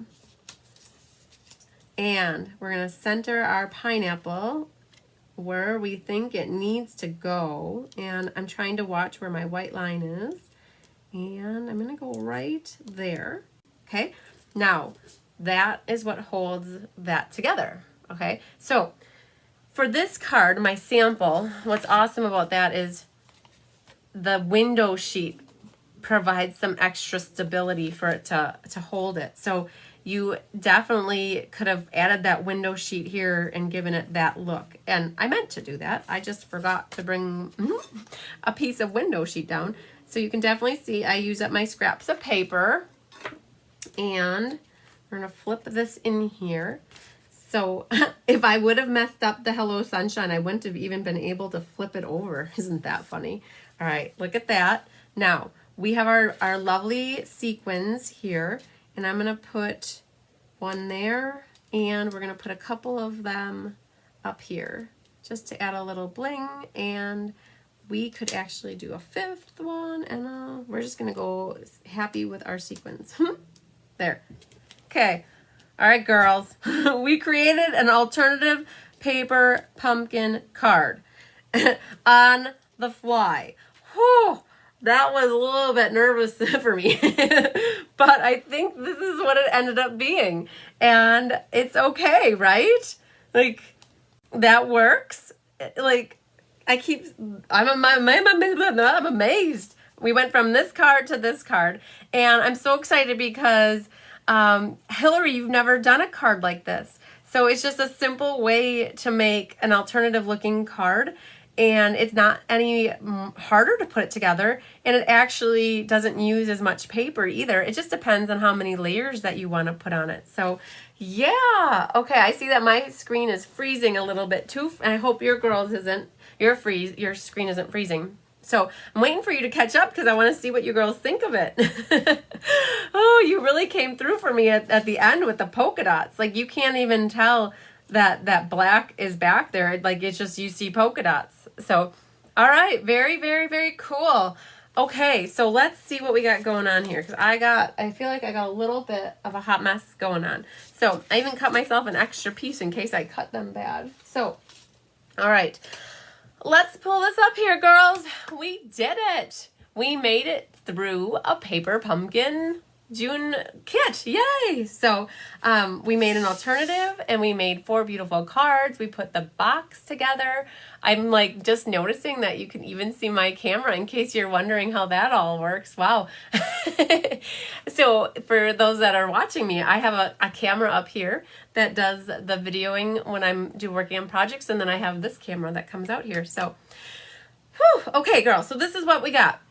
And we're going to center our pineapple where we think it needs to go. And I'm trying to watch where my white line is. And I'm going to go right there. Okay, now that is what holds that together. Okay, so for this card, my sample, what's awesome about that is the window sheet provides some extra stability for it to hold it. So you definitely could have added that window sheet here and given it that look. And I meant to do that. I just forgot to bring a piece of window sheet down. So you can definitely see I use up my scraps of paper. And we're going to flip this in here. So if I would have messed up the Hello Sunshine, I wouldn't have even been able to flip it over. Isn't that funny? All right, look at that. Now, we have our lovely sequins here, and I'm going to put one there, and we're going to put a couple of them up here just to add a little bling, and we could actually do a fifth one, and we're just going to go happy with our sequins. There. Okay. All right, girls. We created an alternative paper pumpkin card on the fly. Whew, that was a little bit nervous for me. But I think this is what it ended up being. And it's okay, right? Like, that works. Like, I'm amazed. We went from this card to this card, and I'm so excited because Hillary, you've never done a card like this. So it's just a simple way to make an alternative looking card, and it's not any harder to put it together, and it actually doesn't use as much paper either. It just depends on how many layers that you want to put on it. So yeah, okay, I see that my screen is freezing a little bit too, and I hope your girls isn't. Your screen isn't freezing. So I'm waiting for you to catch up because I want to see what you girls think of it. Oh, you really came through for me at the end with the polka dots. Like, you can't even tell that black is back there. Like, it's just you see polka dots. So, all right, very, very, very cool. Okay, so let's see what we got going on here because I feel like I got a little bit of a hot mess going on. So I even cut myself an extra piece in case I cut them bad. So, all right. Let's pull this up here, girls. We did it. We made it through a paper pumpkin June kit. Yay! So we made an alternative and we made 4 beautiful cards. We put the box together. I'm like just noticing that you can even see my camera in case you're wondering how that all works. Wow. So for those that are watching me, I have a camera up here that does the videoing when I'm working on projects, and then I have this camera that comes out here. So, whew, okay, girls, so this is what we got.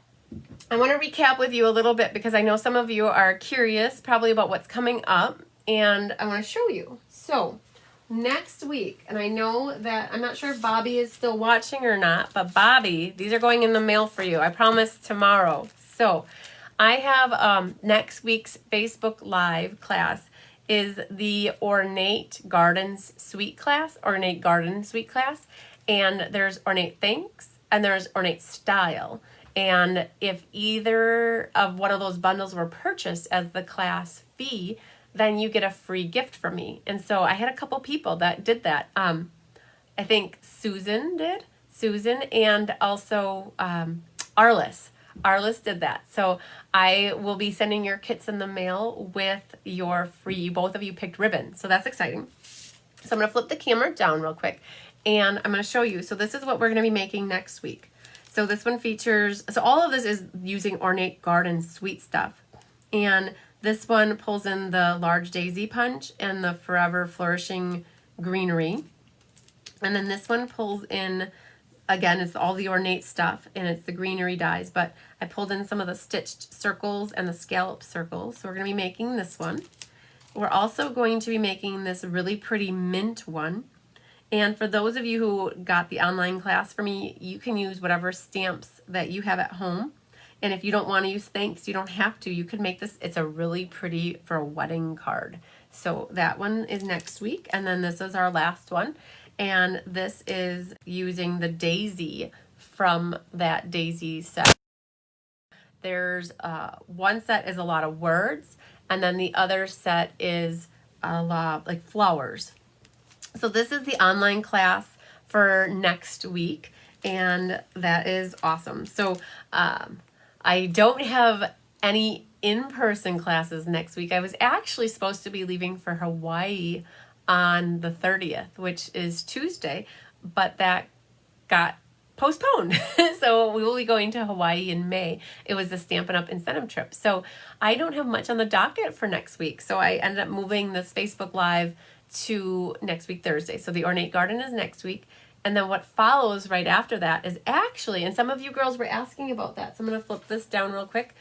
I want to recap with you a little bit because I know some of you are curious probably about what's coming up, and I want to show you. So next week, and I know that I'm not sure if Bobby is still watching or not, but Bobby, these are going in the mail for you. I promise tomorrow. So I have next week's Facebook Live class is the Ornate Gardens Suite class, Ornate Garden Suite class, and there's Ornate Thanks, and there's Ornate Style. And if either of one of those bundles were purchased as the class fee, then you get a free gift from me. And so I had a couple people that did that. I think Susan did. Susan and also Arliss. Arliss did that. So I will be sending your kits in the mail with your free, both of you picked ribbon. So that's exciting. So I'm going to flip the camera down real quick and I'm going to show you. So this is what we're going to be making next week. So this one features, so all of this is using Ornate Garden Suite stuff. And this one pulls in the large daisy punch and the forever flourishing greenery. And then this one pulls in, again, it's all the ornate stuff and it's the greenery dies, but I pulled in some of the stitched circles and the scallop circles. So we're going to be making this one. We're also going to be making this really pretty mint one. And for those of you who got the online class for me, you can use whatever stamps that you have at home. And if you don't want to use thanks, you don't have to. You can make this. It's a really pretty for a wedding card. So that one is next week. And then this is our last one. And this is using the daisy from that daisy set. There's one set is a lot of words. And then the other set is a lot like flowers. So this is the online class for next week, and that is awesome. So I don't have any in-person classes next week. I was actually supposed to be leaving for Hawaii on the 30th, which is Tuesday, but that got postponed. So we will be going to Hawaii in May. It was the Stampin' Up! Incentive trip. So I don't have much on the docket for next week. So I ended up moving this Facebook Live to next week, Thursday. So the Ornate Garden is next week. And then what follows right after that is actually, and some of you girls were asking about that, so I'm going to flip this down real quick.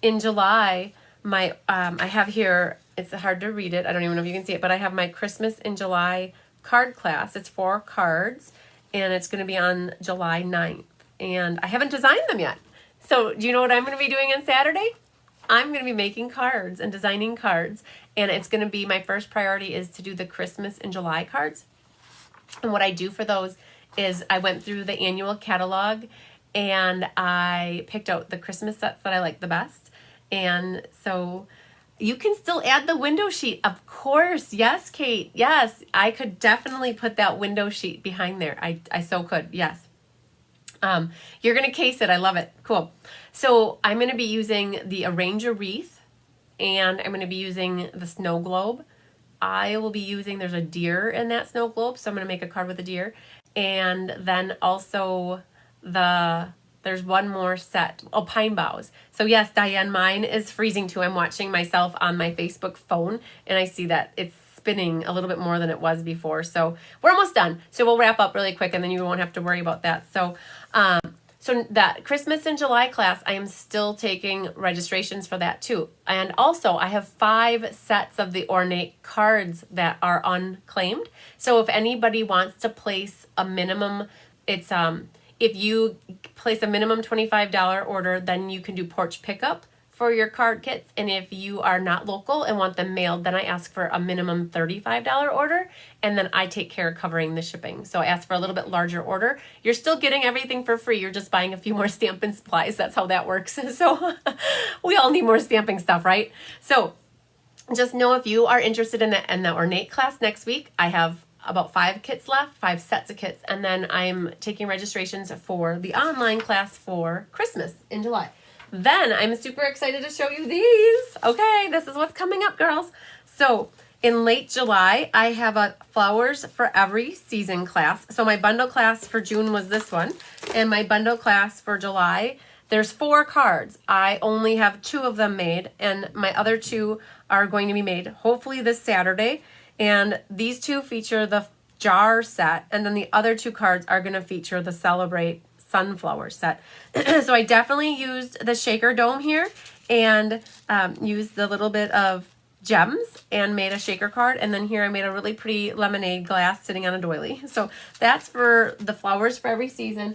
In July, my I have here, it's hard to read it, I don't even know if you can see it, but I have my Christmas in July card class. It's 4 cards, and it's going to be on July 9th. And I haven't designed them yet. So do you know what I'm going to be doing on Saturday? I'm going to be making cards and designing cards. And it's going to be, my first priority is to do the Christmas in July cards. And what I do for those is I went through the annual catalog and I picked out the Christmas sets that I like the best. And so you can still add the window sheet, of course. Yes, Kate. Yes, I could definitely put that window sheet behind there. I so could. Yes. You're going to case it. I love it. Cool. So I'm going to be using the Arrange a Wreath, and I'm going to be using the snow globe. I will be using, there's a deer in that snow globe, so I'm going to make a card with a deer. And then also there's one more set, pine boughs. So yes, Diane, mine is freezing too. I'm watching myself on my Facebook phone, and I see that it's spinning a little bit more than it was before. So we're almost done. So we'll wrap up really quick, and then you won't have to worry about that. So that Christmas in July class, I am still taking registrations for that too. And also I have 5 sets of the Ornate cards that are unclaimed. So if anybody wants to place a minimum, it's if you place a minimum $25 order, then you can do porch pickup for your card kits. And if you are not local and want them mailed, then I ask for a minimum $35 order, and then I take care of covering the shipping. So I ask for a little bit larger order. You're still getting everything for free. You're just buying a few more stamping supplies. That's how that works. So we all need more stamping stuff, right? So just know if you are interested in the Ornate class next week, I have about 5 kits left, 5 sets of kits, and then I'm taking registrations for the online class for Christmas in July. Then I'm super excited to show you these. Okay, this is what's coming up, girls. So in late July, I have a Flowers for Every Season class. So my bundle class for June was this one. And my bundle class for July, there's 4 cards. I only have 2 of them made, and my other 2 are going to be made hopefully this Saturday. And these 2 feature the jar set, and then the other 2 cards are going to feature the Celebrate Sunflower set. So I definitely used the shaker dome here, and used the little bit of gems and made a shaker card. And then here I made a really pretty lemonade glass sitting on a doily. So that's for the Flowers for Every Season.